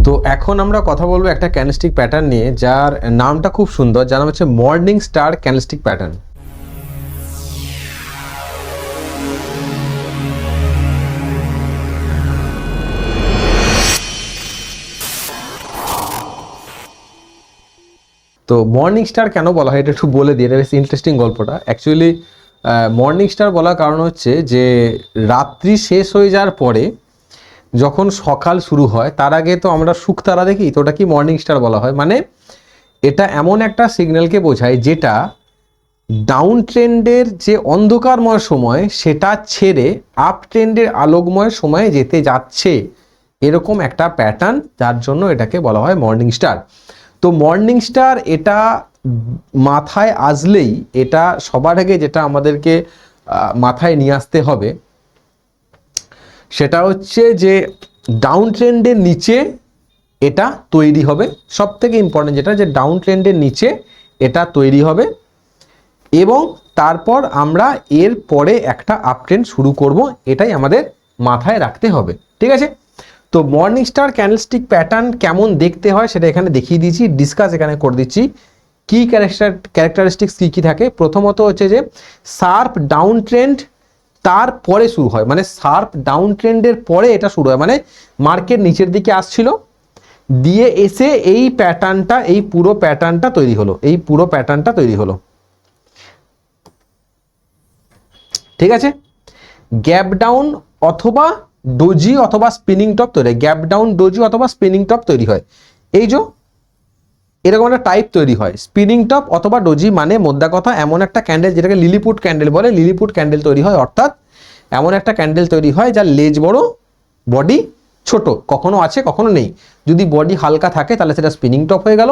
তো এখন আমরা কথা বলবো একটা ক্যান্ডেলস্টিক প্যাটার্ন নিয়ে, যার নামটা খুব সুন্দর, যার নাম হচ্ছে মর্নিং স্টার ক্যান্ডেলস্টিক প্যাটার্ন। তো মর্নিং স্টার কেন বলা হয় এটা একটু বলে দিই, এটা বেশ ইন্টারেস্টিং গল্পটা। অ্যাকচুয়ালি মর্নিং স্টার বলার কারণ হচ্ছে যে রাত্রি শেষ হয়ে যাওয়ার পরে যখন সকাল শুরু হয় তার আগে তো আমরা শুকতারা দেখি, তো ওটা কি মর্নিং স্টার বলা হয়। মানে এটা এমন একটা সিগন্যালকে বোঝায় যেটা ডাউন ট্রেন্ডের যে অন্ধকারময় সময় সেটা ছেড়ে আপ ট্রেন্ডের আলোকময় সময়ে যেতে যাচ্ছে, এরকম একটা প্যাটার্ন, যার জন্য এটাকে বলা হয় মর্নিং স্টার। তো মর্নিং স্টার এটা মাথায় আসলেই এটা সবার আগে যেটা আমাদেরকে মাথায় নিয়ে আসতে হবে সেটা হচ্ছে যে ডাউন ট্রেন্ডের নিচে এটা তৈরি হবে। সব থেকে ইম্পর্টেন্ট যেটা, যে ডাউন ট্রেন্ডের নিচে এটা তৈরি হবে এবং তারপর আমরা এর পরে একটা আপ ট্রেন্ড শুরু করব, এটাই আমাদের মাথায় রাখতে হবে। ঠিক আছে, তো মর্নিং স্টার ক্যান্ডেলস্টিক প্যাটার্ন কেমন দেখতে হয় সেটা এখানে দেখিয়ে দিয়েছি, ডিসকাস এখানে করে দিচ্ছি। কি ক্যারেক্টারিস্টিক্স কী কী থাকে। প্রথমত হচ্ছে যে শার্প ডাউন ট্রেন্ড তারপরে শুরু হয়, মানে শার্প ডাউন ট্রেন্ডের পরে এটা শুরু হয়, মানে মার্কেট নিচের দিকে আসছিল দিয়ে এসে এই প্যাটার্নটা, এই পুরো প্যাটার্নটা তৈরি হলো, এই পুরো প্যাটার্নটা তৈরি হলো। ঠিক আছে, গ্যাপ ডাউন অথবা ডোজি অথবা স্পিনিং টপ তৈরি হয়, গ্যাপ ডাউন ডোজি অথবা স্পিনিং টপ তৈরি হয়। এই যে এরকম একটা টাইপ তৈরি হয় স্পিনিং টপ অথবা ডোজি, মানে মোদ্দা কথা এমন একটা ক্যান্ডেল যেটাকে লিলিপুট ক্যান্ডেল বলে, লিলিপুট ক্যান্ডেল তৈরি হয়, অর্থাৎ এমন একটা ক্যান্ডেল তৈরি হয় যার লেজ বড় বডি ছোট, কখনো আছে কখনো নেই। যদি বডি হালকা থাকে তাহলে সেটা স্পিনিং টপ হয়ে গেল,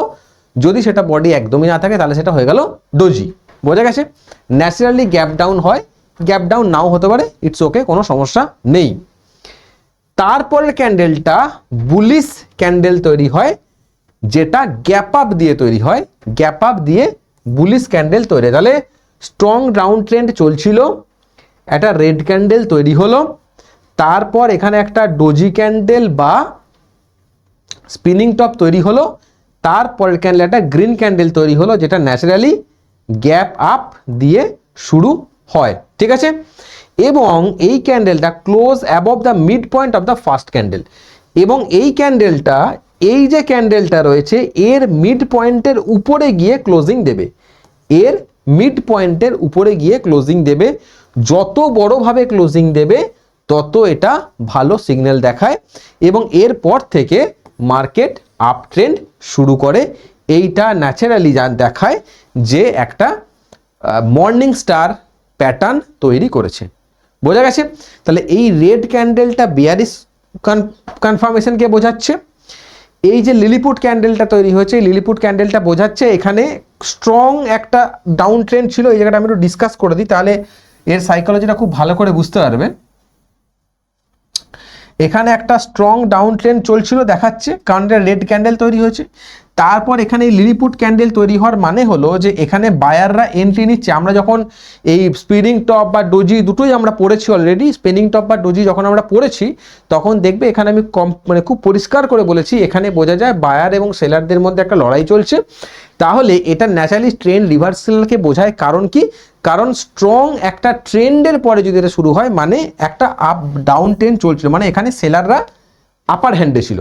যদি সেটা বডি একদমই না থাকে তাহলে সেটা হয়ে গেল ডোজি। বোঝা গেছে? ন্যাচারালি গ্যাপ ডাউন হয়, গ্যাপ ডাউন নাও হতে পারে, ইটস ওকে, কোনো সমস্যা নেই। তারপরের ক্যান্ডেলটা বুলিশ ক্যান্ডেল তৈরি হয়, যেটা গ্যাপ আপ দিয়ে তৈরি হয়, গ্যাপ আপ দিয়ে বুলিশ ক্যান্ডেল তৈরি। তাহলে স্ট্রং ডাউন ট্রেন্ড চলছিল, একটা রেড ক্যান্ডেল তৈরি হলো, তারপর এখানে একটা ডোজি ক্যান্ডেল বা স্পিনিং টপ তৈরি হলো, তারপরের ক্যান্ডেল একটা গ্রিন ক্যান্ডেল তৈরি হলো, যেটা ন্যাচারালি গ্যাপ আপ দিয়ে শুরু হয়। ঠিক আছে, এবং এই ক্যান্ডেলটা close above the mid point of the first candle, এবং এই ক্যান্ডেলটা, এই যে ক্যান্ডেলটা রয়েছে এর মিড পয়েন্টের উপরে গিয়ে ক্লোজিং দেবে, এর মিড পয়েন্টের উপরে গিয়ে ক্লোজিং দেবে। যত বড়ভাবে ক্লোজিং দেবে তত এটা ভালো সিগন্যাল দেখায় এবং এরপর থেকে মার্কেট আপ ট্রেন্ড শুরু করে। এইটা ন্যাচারালি যা দেখায় যে একটা মর্নিং স্টার প্যাটার্ন তৈরি করেছে। বোঝা গেছে? তাহলে এই রেড ক্যান্ডেলটা বেয়ারিশ কনফার্মেশনকে বোঝাচ্ছে। এই যে লিলিপুট ক্যান্ডেলটা তৈরি হয়েছে, এই লিলিপুট ক্যান্ডেলটা বোঝাচ্ছে এখানে স্ট্রং একটা ডাউন ট্রেন্ড ছিল। এই জায়গাটা আমি একটু ডিসকাস করে দিই, তাহলে এর সাইকোলজিটা খুব ভালো করে বুঝতে পারবে। এখানে একটা স্ট্রং ডাউন ট্রেন্ড চলছিল দেখাচ্ছে, কারণ রেড ক্যান্ডেল তৈরি হয়েছে। তারপর এখানে এই লিলিপুট ক্যান্ডেল তৈরি হওয়ার মানে হলো যে এখানে বায়াররা এন্ট্রি নিচ্ছে। আমরা যখন এই স্পিনিং টপ বা ডোজি দুটোই আমরা পড়েছি অলরেডি, স্পিনিং টপ বা ডোজি যখন আমরা পড়েছি তখন দেখবে এখানে আমি মানে খুব পরিষ্কার করে বলেছি, এখানে বোঝা যায় বায়ার এবং সেলারদের মধ্যে একটা লড়াই চলছে। তাহলে এটা ন্যাচারালি ট্রেন্ড রিভার্সালকে বোঝায়। কারণ কি? কারণ স্ট্রং একটা ট্রেন্ডের পরে যদি এটা শুরু হয় মানে একটা আপ ডাউন ট্রেন্ড চলছিল, মানে এখানে সেলাররা আপার হ্যান্ডে ছিল।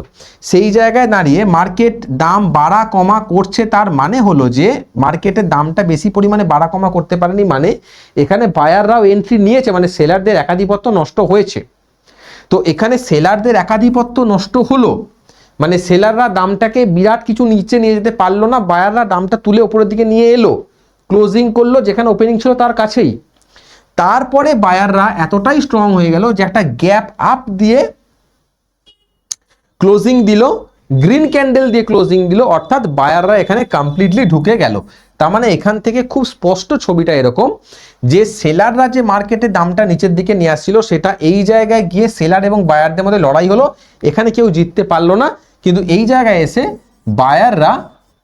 সেই জায়গায় দাঁড়িয়ে মার্কেট দাম বাড়া কমা করছে, তার মানে হলো যে মার্কেটের দামটা বেশি পরিমাণে বাড়া কমা করতে পারেনি, মানে এখানে বায়াররাও এন্ট্রি নিয়েছে, মানে সেলারদের একাধিপত্য নষ্ট হয়েছে। তো এখানে সেলারদের একাধিপত্য নষ্ট হলো মানে সেলাররা দামটাকে বিরাট কিছু নিচে নিয়ে যেতে পারলো না, বায়াররা দামটা তুলে ওপরের দিকে নিয়ে এলো, ক্লোজিং করলো যেখানে ওপেনিং ছিল তার কাছেই। তারপরে বায়াররা এতটাই স্ট্রং হয়ে গেল যে একটা গ্যাপ আপ দিয়ে ক্লোজিং দিল, গ্রিন ক্যান্ডেল দিয়ে ক্লোজিং দিল, অর্থাৎ বায়াররা এখানে কমপ্লিটলি ঢুকে গেল। তার মানে এখান থেকে খুব স্পষ্ট ছবিটা এরকম যে সেলাররা যে মার্কেটে দামটা নিচের দিকে নিয়ে আসছিল সেটা এই জায়গায় গিয়ে সেলার এবং বায়ারদের মধ্যে লড়াই হলো, এখানে কেউ জিততে পারলো না, কিন্তু এই জায়গায় এসে বায়াররা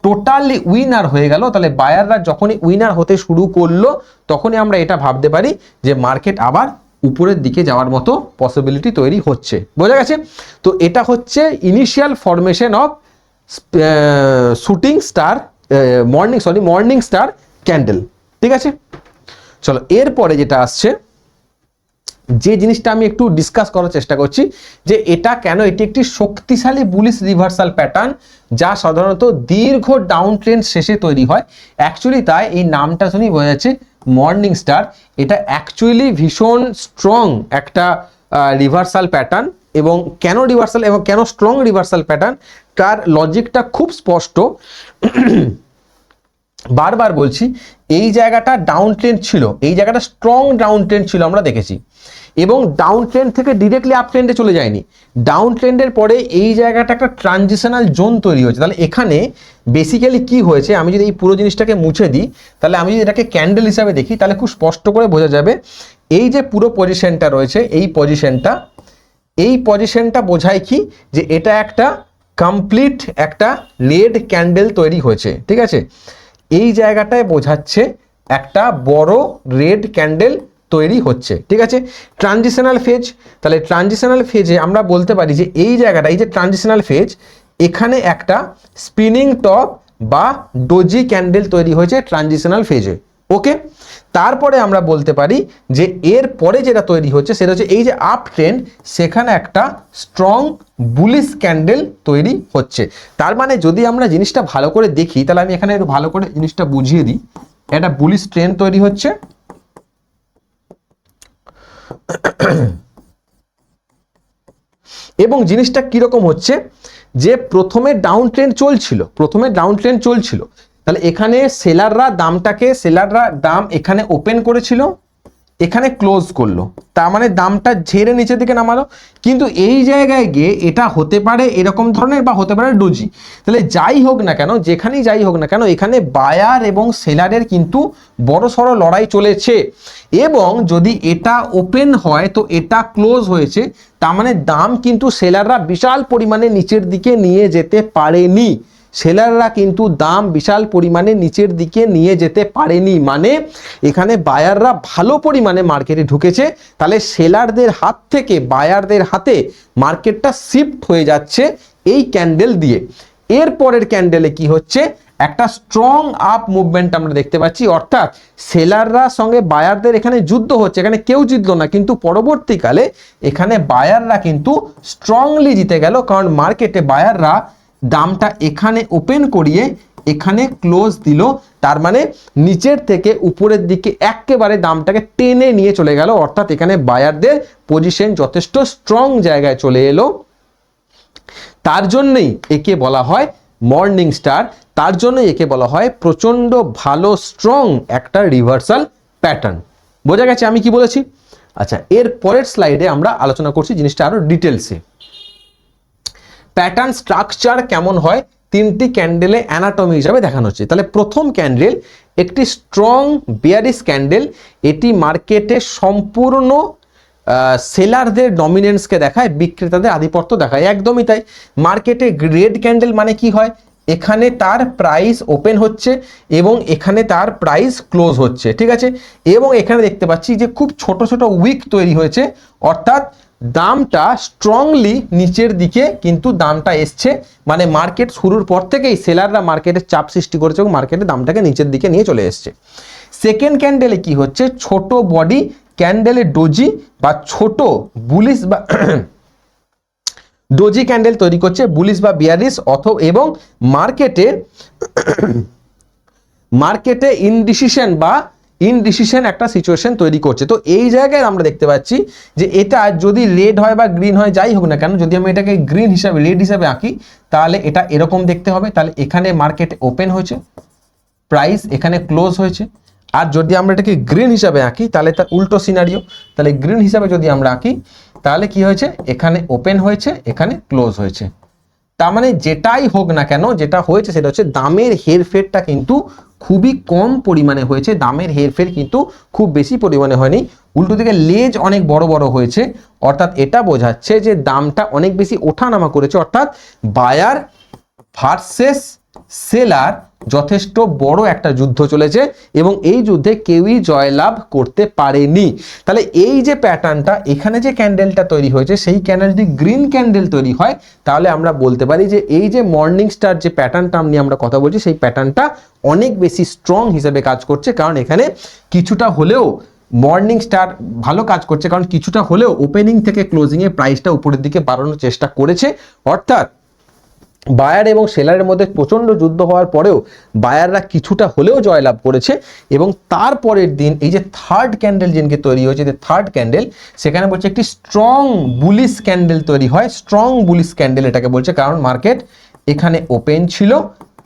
টোটালি উইনার হয়ে গেল। তাহলে বায়াররা যখনই উইনার হতে শুরু করলো তখনই আমরা এটা ভাবতে পারি যে মার্কেট আবার উপরের দিকে যাওয়ার মতো পসিবিলিটি তৈরি হচ্ছে। বোঝা গেছে? তো এটা হচ্ছে initial formation of shooting star morning star candle. ঠিক আছে, চলো এরপরে যেটা আসছে, যে জিনিসটা আমি একটু ডিসকাস করার চেষ্টা করছি যে এটা কেন এটি একটি শক্তিশালী বুলিশ রিভার্সাল প্যাটার্ন, যা সাধারণত দীর্ঘ ডাউন ট্রেন্ড শেষে তৈরি হয়। অ্যাকচুয়ালি তাই এই নামটা শুনেই বোঝা যাচ্ছে মর্নিং স্টার, এটা অ্যাকচুয়ালি ভীষণ স্ট্রং একটা রিভার্সাল প্যাটার্ন। এবং কেন রিভার্সাল এবং কেন স্ট্রং রিভার্সাল প্যাটার্ন, তার লজিকটা খুব স্পষ্ট। বারবার বলছি, এই জায়গাটা ডাউন ট্রেন্ড ছিল, এই জায়গাটা স্ট্রং ডাউন ট্রেন্ড ছিল আমরা দেখেছি, এবং ডাউন ট্রেন্ড থেকে ডিরেক্টলি আপ ট্রেন্ডে চলে যায়নি। ডাউন ট্রেন্ডের পরে এই জায়গাটা একটা ট্রানজিশনাল জোন তৈরি হয়েছে। তাহলে এখানে বেসিক্যালি কি হয়েছে, আমি যদি এই পুরো জিনিসটাকে মুছে দিই, তাহলে আমি যদি এটাকে ক্যান্ডেল হিসাবে দেখি, তাহলে খুব স্পষ্ট করে বোঝা যাবে এই যে পুরো পজিশনটা রয়েছে, এই পজিশনটা বোঝায় কি, যে এটা একটা কমপ্লিট একটা রেড ক্যান্ডেল তৈরি হয়েছে। ঠিক আছে, এই জায়গাটায় বোঝাচ্ছে একটা বড় রেড ক্যান্ডেল তৈরি হচ্ছে। ঠিক আছে, ট্রানজিশনাল ফেজ, তাহলে ট্রানজিশনাল ফেজে আমরা বলতে পারি যে এই জায়গাটা, এই যে ট্রানজিশনাল ফেজ, এখানে একটা স্পিনিং টপ বা ডোজি ক্যান্ডেল তৈরি হয়েছে ট্রানজিশনাল ফেজে। ওকে, তারপরে আমরা বলতে পারি যে এর পরে যেটা তৈরি হচ্ছে সেটা হচ্ছে এই যে আপ ট্রেন্ড, সেখানে একটা স্ট্রং বুলিশ ক্যান্ডেল তৈরি হচ্ছে। তার মানে যদি আমরা জিনিসটা ভালো করে দেখি, তাহলে আমি এখানে একটু ভালো করে জিনিসটা বুঝিয়ে দিই। একটা বুলিশ ট্রেন্ড তৈরি হচ্ছে, এবং জিনিসটা কিরকম হচ্ছে, যে প্রথমে ডাউন ট্রেন্ড চলছিল, তাহলে এখানে সেলাররা দাম এখানে ওপেন করেছিল, এখানে ক্লোজ করলো, তার মানে দামটা ঝেড়ে নিচের দিকে নামালো। কিন্তু এই জায়গায় গিয়ে এটা হতে পারে এরকম ধরনের, বা হতে পারে ডোজি। তাহলে যাই হোক না কেন, যেখানেই যাই হোক না কেন, এখানে বায়ার এবং সেলারের কিন্তু বড়সড় লড়াই চলেছে। এবং যদি এটা ওপেন হয় তো এটা ক্লোজ হয়েছে, তার মানে দাম কিন্তু সেলাররা বিশাল পরিমাণে নিচের দিকে নিয়ে যেতে পারেনি। সেলাররা কিন্তু দাম বিশাল পরিমাণে নিচের দিকে নিয়ে যেতে পারেনি, মানে এখানে বায়াররা ভালো পরিমাণে মার্কেটে ঢুকেছে। তাহলে সেলারদের হাত থেকে বায়ারদের হাতে মার্কেটটা শিফট হয়ে যাচ্ছে এই ক্যান্ডেল দিয়ে। এরপরের ক্যান্ডেলে কি হচ্ছে, একটা স্ট্রং আপ মুভমেন্ট আমরা দেখতে পাচ্ছি, অর্থাৎ সেলাররা সঙ্গে বায়ারদের এখানে যুদ্ধ হচ্ছে। এখানে কেউ জিতলো না, কিন্তু পরবর্তীকালে এখানে বায়াররা কিন্তু স্ট্রংলি জিতে গেল, কারণ মার্কেটে বায়াররা দামটা এখানে ওপেন করিয়ে এখানে ক্লোজ দিল। তার মানে নিচের থেকে উপরের দিকে একেবারে দামটাকে টেনে নিয়ে চলে গেল, অর্থাৎ এখানে বায়ারদের পজিশন যথেষ্ট স্ট্রং জায়গায় চলে এলো। তার জন্যই একে বলা হয় মর্নিং স্টার, তার জন্যই একে বলা হয় প্রচন্ড ভালো স্ট্রং একটা রিভার্সাল প্যাটার্ন। বোঝা গেছে আমি কি বলেছি? আচ্ছা, এর পরের স্লাইডে আমরা আলোচনা করছি জিনিসটা আরো ডিটেলসে। প্যাটার্ন স্ট্রাকচার কেমন হয় তিনটি ক্যান্ডেলে অ্যানাটমি হিসাবে দেখানো হচ্ছে। তাহলে প্রথম ক্যান্ডেল একটি স্ট্রং বিয়ারিশ ক্যান্ডেল, এটি মার্কেটে সম্পূর্ণ সেলারদের ডমিনেন্সকে দেখায়, বিক্রেতাদের আধিপত্য দেখায়। একদমই তাই। মার্কেটে রেড ক্যান্ডেল মানে কি হয়, এখানে তার প্রাইস ওপেন হচ্ছে এবং এখানে তার প্রাইস ক্লোজ হচ্ছে। ঠিক আছে, এবং এখানে দেখতে পাচ্ছি যে খুব ছোট ছোট উইক তৈরি হয়েছে, অর্থাৎ দামটা স্ট্রংলি নিচের দিকে কিন্তু দামটা এসছে, মানে মার্কেট শুরুর পর থেকেই সেলাররা মার্কেটে চাপ সৃষ্টি করেছে এবং মার্কেটে দামটাকে নিচের দিকে নিয়ে চলে এসছে। সেকেন্ড ক্যান্ডেলে কি হচ্ছে, ছোট বডি ক্যান্ডেলে ডোজি বা ছোট বুলিশ বা ডোজি ক্যান্ডেল তৈরি করছে, বুলিশ বা বিয়ারিশ অথবা, এবং মার্কেটে ইনডিসিশন একটা সিচুয়েশন তৈরি করছে। তো এই জায়গায় আমরা দেখতে পাচ্ছি যে এটা যদি রেড হয় বা গ্রিন হয়, যাই হোক না কেন, যদি আমি এটাকে গ্রিন হিসাবে রেড হিসাবে আঁকি, তাহলে এটা এরকম দেখতে হবে। তাহলে এখানে মার্কেট ওপেন হয়েছে, প্রাইস এখানে ক্লোজ হয়েছে। আর যদি আমরা এটাকে গ্রিন হিসাবে আঁকি, তাহলে তার উল্টো সিনারিও। তাহলে গ্রিন হিসাবে যদি আমরা আঁকি, তাহলে কি হয়েছে, এখানে ওপেন হয়েছে, এখানে ক্লোজ হয়েছে। তার মানে যেটাই হোক না কেন, যেটা হয়েছে সেটা হচ্ছে দামের হেরফেরটা কিন্তু খুবই কম পরিমাণে হয়েছে, দামের হেরফের কিন্তু খুব বেশি পরিমাণে হয়নি। উল্টো দিকে লেজ অনেক বড় বড় হয়েছে, অর্থাৎ এটা বোঝাচ্ছে যে দামটা অনেক বেশি ওঠানামা করেছে, অর্থাৎ বায়ার ভার্সেস সেলার যথেষ্ট বড় একটা যুদ্ধ চলেছে এবং এই যুদ্ধে কেউই জয়লাভ করতে পারেনি। তাহলে এই যে প্যাটার্নটা, এখানে যে ক্যান্ডেলটা তৈরি হয়েছে সেই ক্যান্ডেল যদি গ্রিন ক্যান্ডেল তৈরি হয় তাহলে আমরা বলতে পারি যে এই যে মর্নিং স্টার যে প্যাটার্নটা নিয়ে আমরা কথা বলছি সেই প্যাটার্নটা অনেক বেশি স্ট্রং হিসেবে কাজ করছে, কারণ এখানে কিছুটা হলেও মর্নিং স্টার ভালো কাজ করছে, কারণ কিছুটা হলেও ওপেনিং থেকে ক্লোজিংয়ে প্রাইসটা উপরের দিকে বাড়ানোর চেষ্টা করেছে। অর্থাৎ বায়ার এবং সেলারের মধ্যে প্রচণ্ড যুদ্ধ হওয়ার পরেও বায়াররা কিছুটা হলেও জয়লাভ করেছে। এবং তারপরের দিন এই যে থার্ড ক্যান্ডেল যেদিনকে তৈরি হয়েছে, যে থার্ড ক্যান্ডেল, সেখানে বলছে একটি স্ট্রং বুলিশ ক্যান্ডেল তৈরি হয়। স্ট্রং বুলিশ ক্যান্ডেল এটাকে বলছে, কারণ মার্কেট এখানে ওপেন ছিল,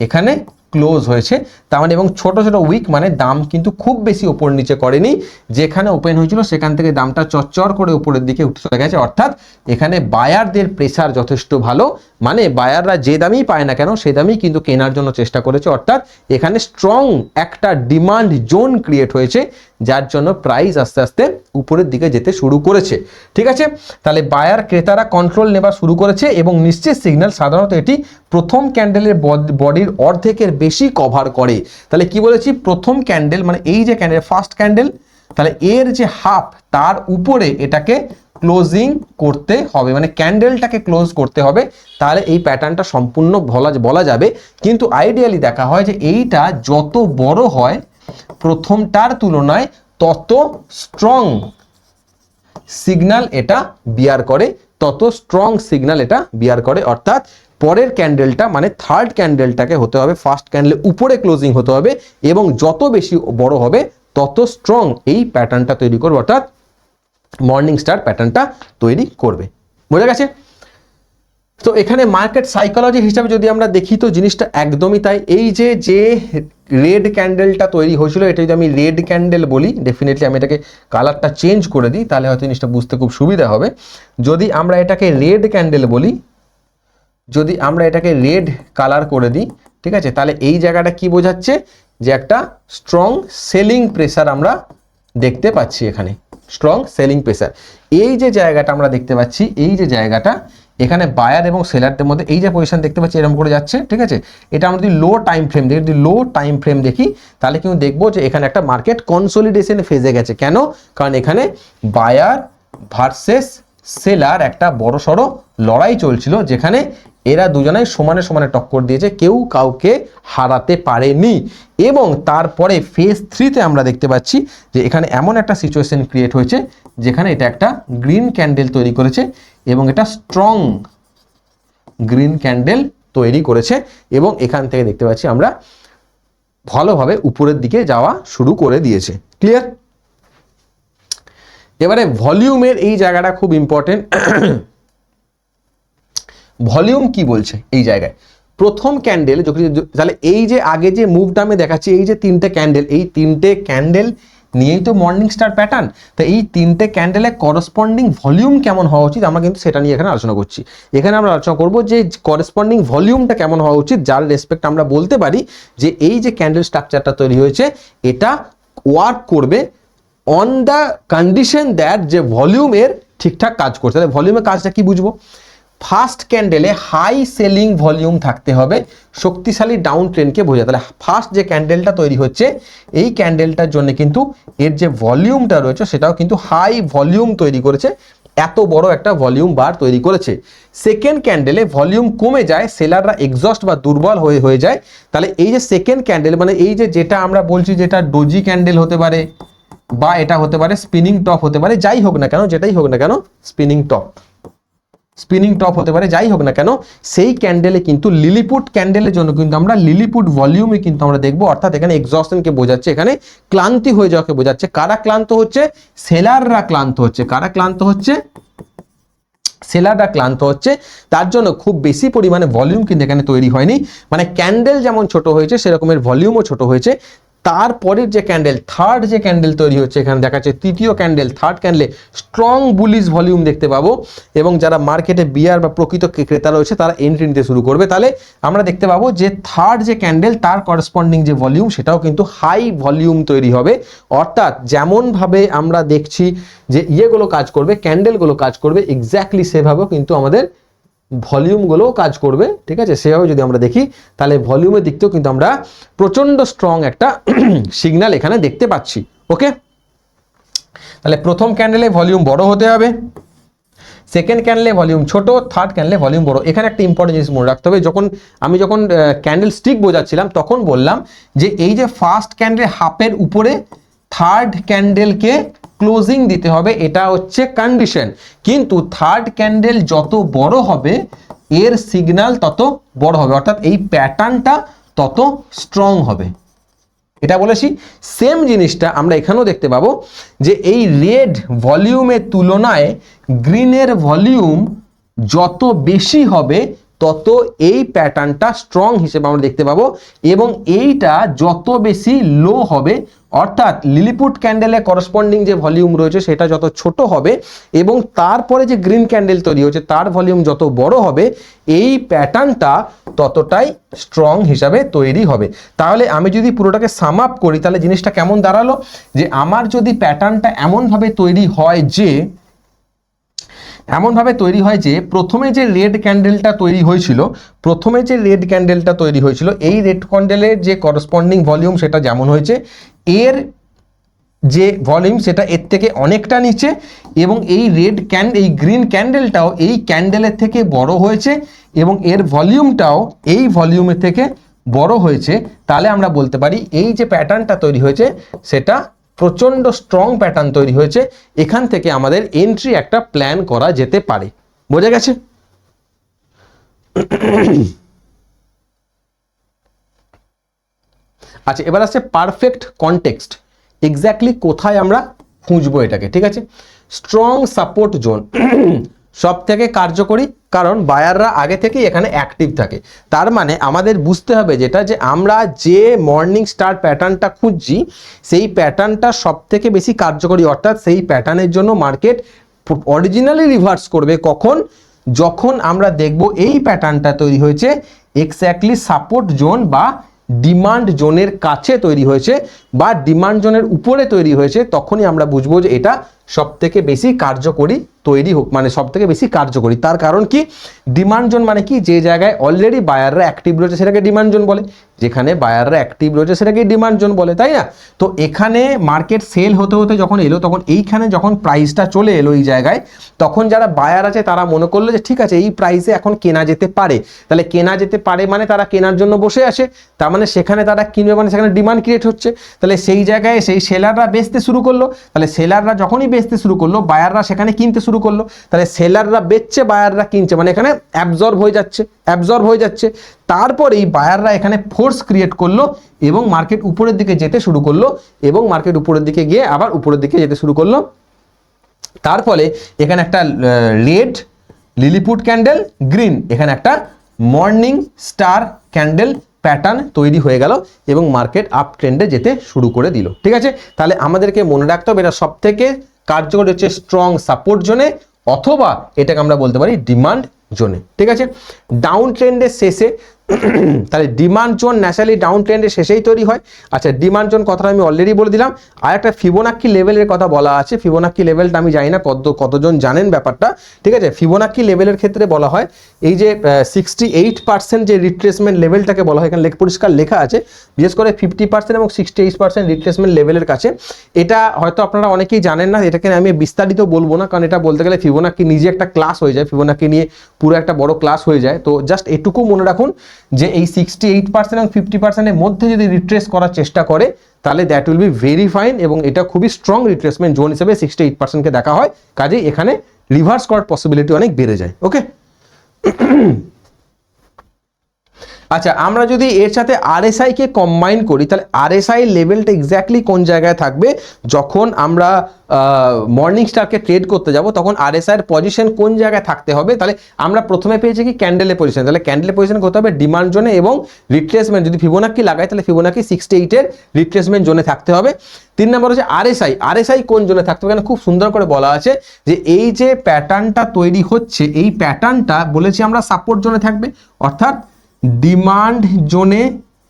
এখানে ক্লোজ হয়েছে, তার মানে এবং ছোট ছোট উইক মানে দাম কিন্তু খুব বেশি ওপর নিচে করেনি, যেখানে ওপেন হয়েছিল সেখান থেকে দামটা চচ্চর করে উপরের দিকে উঠে চলে গেছে। অর্থাৎ এখানে বায়ারদের প্রেসার যথেষ্ট ভালো, মানে বায়াররা যে দামই পায় না কেন সেই দামই কিন্তু কেনার জন্য চেষ্টা করেছে। অর্থাৎ এখানে স্ট্রং একটা ডিমান্ড জোন ক্রিয়েট হয়েছে, যার জন্য প্রাইস আস্তে আস্তে উপরের দিকে যেতে শুরু করেছে। ঠিক আছে, তাহলে বায়ার ক্রেতারা কন্ট্রোল নেবার শুরু করেছে এবং নিশ্চিত সিগন্যাল সাধারণত এটি প্রথম ক্যান্ডেলের বডির অর্ধেকের বেশি কভার করে। তাহলে কি বলেছি, প্রথম ক্যান্ডেল মানে এই যে ক্যান্ডেল ফার্স্ট ক্যান্ডেল, তাহলে এর যে হাফ তার উপরে এটাকে ক্লোজিং করতে হবে, মানে ক্যান্ডেলটাকে ক্লোজ করতে হবে, তাহলে এই প্যাটার্নটা সম্পূর্ণ বলা যাবে। কিন্তু আইডিয়ালি দেখা হয় যে এইটা যত বড় হয় প্রথমটার তুলনায় তত স্ট্রং সিগন্যাল এটা বিয়ার করে, তত স্ট্রং সিগন্যাল এটা বিয়ার করে। অর্থাৎ পরের ক্যান্ডেলটা মানে থার্ড ক্যান্ডেলটাকে হতে হবে ফার্স্ট ক্যান্ডেলের উপরে ক্লোজিং হতে হবে এবং যত বেশি বড় হবে তত স্ট্রং এই প্যাটার্নটা তৈরি করবে, অর্থাৎ মর্নিং স্টার প্যাটার্নটা তৈরি করবে। বোঝা গেছে? তো এখানে মার্কেট সাইকোলজি হিসাবে যদি আমরা দেখি তো জিনিসটা একদমই তাই। এই যে রেড ক্যান্ডেলটা তৈরি হয়েছিল, এটা যদি আমি রেড ক্যান্ডেল বলি, ডেফিনেটলি আমি এটাকে কালারটা চেঞ্জ করে দিই তাহলে হয়তো জিনিসটা বুঝতে খুব সুবিধা হবে। যদি আমরা এটাকে রেড ক্যান্ডেল বলি, যদি আমরা এটাকে রেড কালার করে দিই, ঠিক আছে, তাহলে এই জায়গাটা কি বোঝাচ্ছে যে একটা স্ট্রং সেলিং প্রেসার আমরা দেখতে পাচ্ছি এখানে, স্ট্রং সেলিং প্রেসার। এই যে জায়গাটা আমরা দেখতে পাচ্ছি, এই যে জায়গাটা এখানে বায়ার এবং সেলারদের মধ্যে এই যে পজিশন দেখতে পাচ্ছি এরকম করে যাচ্ছে, ঠিক আছে, এটা আমরা যদি লো টাইম ফ্রেম দেখি, যদি লো টাইম ফ্রেম দেখি তাহলে কিন্তু দেখবো যে এখানে একটা মার্কেট কনসোলিডেশন ফেজে গেছে। কেন? কারণ এখানে বায়ার ভার্সেস সেলার একটা বড় সড়ো লড়াই চলছিল, যেখানে এরা দুজনাই সমানে সমানে টক্কর দিয়েছে, কেউ কাউকে হারাতে পারেনি। এবং তারপরে ফেজ 3তে আমরা দেখতে পাচ্ছি যে এখানে এমন একটা সিচুয়েশন ক্রিয়েট হয়েছে যেখানে এটা একটা গ্রিন ক্যান্ডেল তৈরি করেছে এবং এটা স্ট্রং গ্রিন ক্যান্ডেল তৈরি করেছে এবং এখান থেকে দেখতে পাচ্ছি আমরা ভালোভাবে উপরের দিকে যাওয়া শুরু করে দিয়েছে। ক্লিয়ার? এবারে ভলিউমের এই জায়গাটা খুব ইম্পর্টেন্ট। ভলিউম কি বলছে এই জায়গায়? প্রথম ক্যান্ডেল, তাহলে এই যে আগে যে মুভটা আমি দেখাচ্ছি, এই যে তিনটে ক্যান্ডেল, এই তিনটে ক্যান্ডেল নিয়েই তো মর্নিং স্টার প্যাটার্ন। তো এই তিনটে ক্যান্ডেলের করসপন্ডিং ভলিউম কেমন হওয়া উচিত আমরা কিন্তু সেটা নিয়ে এখানে আলোচনা করছি। এখানে আমরা আলোচনা করব যে করসপন্ডিং ভলিউমটা কেমন হওয়া উচিত, যার রেসপেক্ট আমরা বলতে পারি যে এই যে ক্যান্ডেল স্ট্রাকচারটা তৈরি হয়েছে এটা ওয়ার্ক করবে অন দ্য কন্ডিশন দ্যাট যে ভলিউমের ঠিকঠাক কাজ করছে। তাহলে ভলিউমের কাজটা কি বুঝবো? ফার্স্ট ক্যান্ডেলে হাই সেলিং ভলিউম থাকতে হবে, শক্তিশালী ডাউন ট্রেন্ডকে বোঝায়। তাহলে ফার্স্ট যে ক্যান্ডেলটা তৈরি হচ্ছে এই ক্যান্ডেলটার জন্য কিন্তু এর যে ভলিউমটা রয়েছে সেটাও কিন্তু হাই ভলিউম তৈরি করেছে, এত বড় একটা ভলিউম বার তৈরি করেছে। সেকেন্ড ক্যান্ডেলে ভলিউম কমে যায়, সেলাররা এক্সস্ট বা দুর্বল হয়ে যায়। তাহলে এই যে সেকেন্ড ক্যান্ডেল মানে এই যে যেটা আমরা বলছি যেটা ডোজি ক্যান্ডেল হতে পারে বা এটা হতে পারে স্পিনিং টপ হতে পারে, যাই হোক না কেন, যেটাই হোক না কেন, স্পিনিং টপ হতে পারে, যাই হোক না কেন, সেই ক্যান্ডেলে কিন্তু লিলিপুট ক্যান্ডেলের জন্য কিন্তু আমরা লিলিপুট ভলিউমে কিন্তু আমরা দেখবো। অর্থাৎ এখানে এক্সস্টনকে বোঝাচ্ছে, এখানে ক্লান্তি হয়ে যাওয়াকে বোঝাচ্ছে। কারা ক্লান্ত হচ্ছে? সেলাররা ক্লান্ত হচ্ছে। কারা ক্লান্ত হচ্ছে? সেলাররা ক্লান্ত হচ্ছে। তার জন্য খুব বেশি পরিমাণে ভলিউম কিন্তু এখানে তৈরি হয়নি, মানে ক্যান্ডেল যেমন ছোট হয়েছে সেরকমের ভলিউমও ছোট হয়েছে। তারপরের যে ক্যান্ডেল, থার্ড যে ক্যান্ডেল তৈরি হচ্ছে এখানে দেখাচ্ছে, তৃতীয় ক্যান্ডেল, থার্ড ক্যান্ডেলে স্ট্রং বুলিশ ভলিউম দেখতে পাবো এবং যারা মার্কেটে বিয়ার বা প্রকৃত ক্রেতা রয়েছে তারা এন্ট্রি নিতে শুরু করবে। তাহলে আমরা দেখতে পাবো যে থার্ড যে ক্যান্ডেল তার করসপন্ডিং যে ভলিউম সেটাও কিন্তু হাই ভলিউম তৈরি হবে। অর্থাৎ যেমনভাবে আমরা দেখছি যে ইয়েগুলো কাজ করবে, ক্যান্ডেলগুলো কাজ করবে, এক্স্যাক্টলি সেভাবেও কিন্তু আমাদের ভলিউমগুলোও কাজ করবে, ঠিক আছে। সেভাবে যদি আমরা দেখি তাহলে ভলিউমের দিক থেকেও কিন্তু আমরা প্রচণ্ড স্ট্রং একটা সিগন্যাল এখানে দেখতে পাচ্ছি। ওকে, তাহলে প্রথম ক্যান্ডেলে ভলিউম বড় হতে হবে, সেকেন্ড ক্যান্ডেলে ভলিউম ছোট, থার্ড ক্যান্ডেলে ভলিউম বড়। এখানে একটা ইম্পর্টেন্ট জিনিস মনে রাখতে হবে, আমি যখন ক্যান্ডেল স্টিক বোঝাচ্ছিলাম তখন বললাম যে এই যে ফার্স্ট ক্যান্ডেল হাফের উপরে থার্ড ক্যান্ডেলকে ক্লোজিং দিতে হবে, এটা হচ্ছে কন্ডিশন। কিন্তু থার্ড ক্যান্ডেল যত বড় হবে এর সিগন্যাল তত বড় হবে, অর্থাৎ এই প্যাটার্নটা তত স্ট্রং হবে, এটা বলেছি। সেম জিনিসটা আমরা এখানেও দেখতে পাবো যে এই রেড ভলিউমের তুলনায় গ্রিনের ভলিউম যত বেশি হবে তত এই প্যাটার্নটা স্ট্রং হিসেবে আমরা দেখতে পাবো, এবং এইটা যত বেশি লো হবে, অর্থাৎ লিলিপুট ক্যান্ডেলে করসপন্ডিং যে ভলিউম রয়েছে সেটা যত ছোট হবে এবং তারপরে যে গ্রিন ক্যান্ডেল তৈরি হচ্ছে তার ভলিউম যত বড় হবে, এই প্যাটার্নটা ততটাই স্ট্রং হিসাবে তৈরি হবে। তাহলে আমি যদি পুরোটাকে সাম আপ করি তাহলে জিনিসটা কেমন দাঁড়ালো, যে আমার যদি প্যাটার্নটা এমনভাবে তৈরি হয় যে প্রথমে যে রেড ক্যান্ডেলটা তৈরি হয়েছিল, এই রেড ক্যান্ডেলের যে করসপন্ডিং ভলিউম সেটা যেমন হয়েছে, এর যে ভলিউম সেটা এর থেকে অনেকটা নিচে, এবং এই গ্রিন ক্যান্ডেলটাও এই ক্যান্ডেলের থেকে বড় হয়েছে এবং এর ভলিউমটাও এই ভলিউমের থেকে বড় হয়েছে। তাহলে আমরা বলতে পারি এই যে প্যাটার্নটা তৈরি হয়েছে সেটা প্রচণ্ড স্ট্রং প্যাটার্ন তৈরি হয়েছে, এখান থেকে আমাদের এন্ট্রি একটা প্ল্যান করা যেতে পারে। বোঝা গেছে? আচ্ছা, এবার আসছে পারফেক্ট কনটেক্সট, এক্স্যাক্টলি কোথায় আমরা খুঁজবো এটাকে, ঠিক আছে। স্ট্রং সাপোর্ট জোন সব থেকে কার্যকরী, কারণ বায়াররা আগে থেকেই এখানে অ্যাক্টিভ থাকে। তার মানে আমাদের বুঝতে হবে যেটা, যে আমরা যে মর্নিং স্টার প্যাটার্নটা খুঁজছি সেই প্যাটার্নটা সব থেকে বেশি কার্যকরী, অর্থাৎ সেই প্যাটার্নের জন্য মার্কেট অরিজিনালি রিভার্স করবে কখন, যখন আমরা দেখব এই প্যাটার্নটা তৈরি হয়েছে এক্স্যাক্টলি সাপোর্ট জোন বা ডিমান্ড জোনের কাছে তৈরি হয়েছে বা ডিমান্ড জোনের উপরে তৈরি হয়েছে, তখনই আমরা বুঝবো যে এটা সব থেকে বেশি কার্যকরী তৈরি হোক, মানে সব থেকে বেশি কার্যকরী। তার কারণ কি, ডিমান্ড জোন মানে কি, যে জায়গায় অলরেডি বায়াররা অ্যাক্টিভ রয়েছে সেটাকে ডিমান্ড জোন বলে, যেখানে বায়াররা অ্যাক্টিভ রয়েছে সেটাকে ডিমান্ড জোন বলে, তাই না? তো এখানে মার্কেট সেল হতে হতে যখন এলো, তখন এইখানে যখন প্রাইসটা চলে এলো এই জায়গায়, তখন যারা বায়ার আছে তারা মনে করলো যে ঠিক আছে এই প্রাইসে এখন কেনা যেতে পারে। তাহলে কেনা যেতে পারে মানে তারা কেনার জন্য বসে আছে, তার মানে সেখানে তারা কিনবে, মানে সেখানে ডিমান্ড ক্রিয়েট হচ্ছে। তাহলে সেই জায়গায় সেই সেলাররা বেচতে শুরু করলো, তাহলে সেলাররা যখনই বেচতে শুরু করলো বায়াররা সেখানে কিনতে শুরু করলো, তাহলে সেলাররা বেচছে বায়াররা কিনছে, মানে এখানে অ্যাবজর্ব হয়ে যাচ্ছে। তারপরে এই বায়াররা এখানে ফোর্স ক্রিয়েট করলো এবং মার্কেট উপরের দিকে যেতে শুরু করলো, এবং মার্কেট উপরের দিকে গিয়ে আবার উপরের দিকে যেতে শুরু করলো। তার ফলে এখানে একটা রেড লিলিপুট ক্যান্ডেল, গ্রিন, এখানে একটা মর্নিং স্টার ক্যান্ডেল প্যাটার্ন তৈরি হয়ে গেল এবং মার্কেট আপ ট্রেন্ডে যেতে শুরু করে দিল, ঠিক আছে। তাহলে আমাদেরকে মনে রাখতে হবে এটা সব থেকে কার্যকরী হচ্ছে স্ট্রং সাপোর্ট জোনে, অথবা এটাকে আমরা বলতে পারি ডিমান্ড জোনে, ঠিক আছে। ডাউন ট্রেন্ডের শেষে, তাহলে ডিমান্ড জোন ন্যাচারালি ডাউন ট্রেন্ডের শেষেই তৈরি হয়। আচ্ছা, ডিমান্ড জোন কথাটা আমি অলরেডি বলে দিলাম। আর একটা ফিবোনাক্কি লেভেলের কথা বলা আছে, ফিবোনাক্কি লেভেলটা আমি জানি না কতজন জানেন ব্যাপারটা, ঠিক আছে। ফিবোনাক্কি লেভেলের ক্ষেত্রে বলা হয় এই যে 68% যে রিট্রেসমেন্ট লেভেলটাকে বলা হয়, এখানে পরিষ্কার লেখা আছে, বিশেষ করে 50% এবং 68% রিট্রেসমেন্ট লেভেলের কাছে। এটা হয়তো আপনারা অনেকেই জানেন না, এটাকে আমি বিস্তারিত বলবো না, কারণ এটা বলতে গেলে ফিবোনাক্কি নিজে একটা ক্লাস হয়ে যায়, ফিবোনাক্কি নিয়ে পুরো একটা বড় ক্লাস হয়ে যায়। তো জাস্ট এটুকু মনে রাখুন যে এই 68% এবং 50%-এর মধ্যে যদি রিট্রেস করার চেষ্টা করে তাহলে that will be very fine, এবং এটা খুবই স্ট্রং রিট্রেসমেন্ট জোন হিসেবে 68%কে দেখা হয়, কাজেই এখানে রিভার্স করার পসিবিলিটি অনেক বেড়ে যায়। ওকে, আচ্ছা, আমরা যদি এর সাথে আরএসআই কে কম্বাইন করি তাহলে আরএসআই লেভেলটা এক্স্যাক্টলি কোন জায়গায় থাকবে, যখন আমরা মর্নিং স্টারকে ট্রেড করতে যাব তখন আরএসআই এর পজিশন কোন জায়গায় থাকতে হবে। তাহলে আমরা প্রথমে পেয়েছি কি ক্যান্ডেলের পজিশন, তাহলে ক্যান্ডেলের পজিশন করতে হবে ডিমান্ড জোনে, এবং রিট্রেসমেন্ট যদি ফিবোনাক্কি লাগাই তাহলে ফিবোনাক্কি 68-এর রিট্রেসমেন্ট জোনে থাকতে হবে। 3 নম্বর হচ্ছে আরএসআই কোন জোনে থাকতে হবে, এখানে খুব সুন্দর করে বলা আছে যে এই যে প্যাটার্নটা তৈরি হচ্ছে এই প্যাটার্নটা বলেছি আমরা সাপোর্ট জোনে থাকবে, অর্থাৎ ডিমান্ড জোনে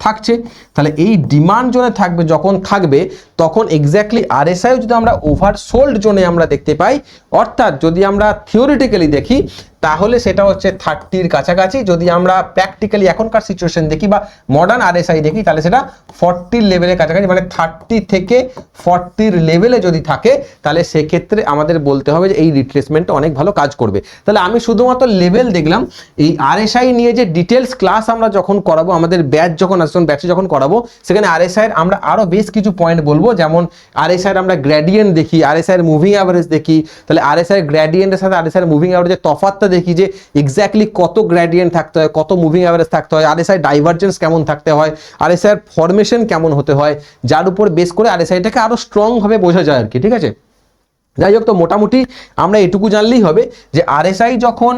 থাকছে। তাহলে এই ডিমান্ড জোনে থাকবে, যখন থাকবে তখন এক্স্যাক্টলি আরএসআই যদি আমরা ওভারসোল্ড জোনে আমরা দেখতে পাই, অর্থাৎ যদি আমরা থিওরিটিক্যালি দেখি তাহলে সেটা হচ্ছে 30-র কাছাকাছি, যদি আমরা প্র্যাকটিক্যালি এখনকার সিচুয়েশন দেখি বা মডার্ন আরএসআই দেখি তাহলে সেটা 40 লেভেলের কাছাকাছি, মানে 30 থেকে 40 লেভেলে যদি থাকে তাহলে সেক্ষেত্রে আমাদের বলতে হবে যে এই রিট্রেসমেন্টটা অনেক ভালো কাজ করবে। তাহলে আমি শুধুমাত্র লেভেল দেখলাম, এই আরএসআই নিয়ে যে ডিটেলস ক্লাস আমরা যখন করাবো, আমাদের ব্যাচে যখন করাবো, সেখানে আরএসআই এর আমরা আরো বেশ কিছু পয়েন্ট বলবো, যেমন আরএসআই এর আমরা গ্রেডিয়েন্ট দেখি, আরএসআই এর মুভিং অ্যাভারেজ দেখি, তাহলে আরএসআই এর গ্রেডিয়েন্টের সাথে আরএসআই এর মুভিং অ্যাভারেজের তফাৎটা দেখি যে এক্স্যাক্টলি কত গ্রেডিয়েন্ট থাকতে হয়, কত মুভিং অ্যাভারেজ থাকতে হয়, আরএসআই ডাইভারজেন্স কেমন থাকতে হয়, আরএসআই এর ফরমেশন কেমন হতে হয়, যার উপর বেস করে আরএসআইটাকে আরো স্ট্রং ভাবে বোঝা যায় আর কি, ঠিক আছে। যাই হোক, তো মোটামুটি আমরা এটুকু জানলেই হবে যে আরএসআই যখন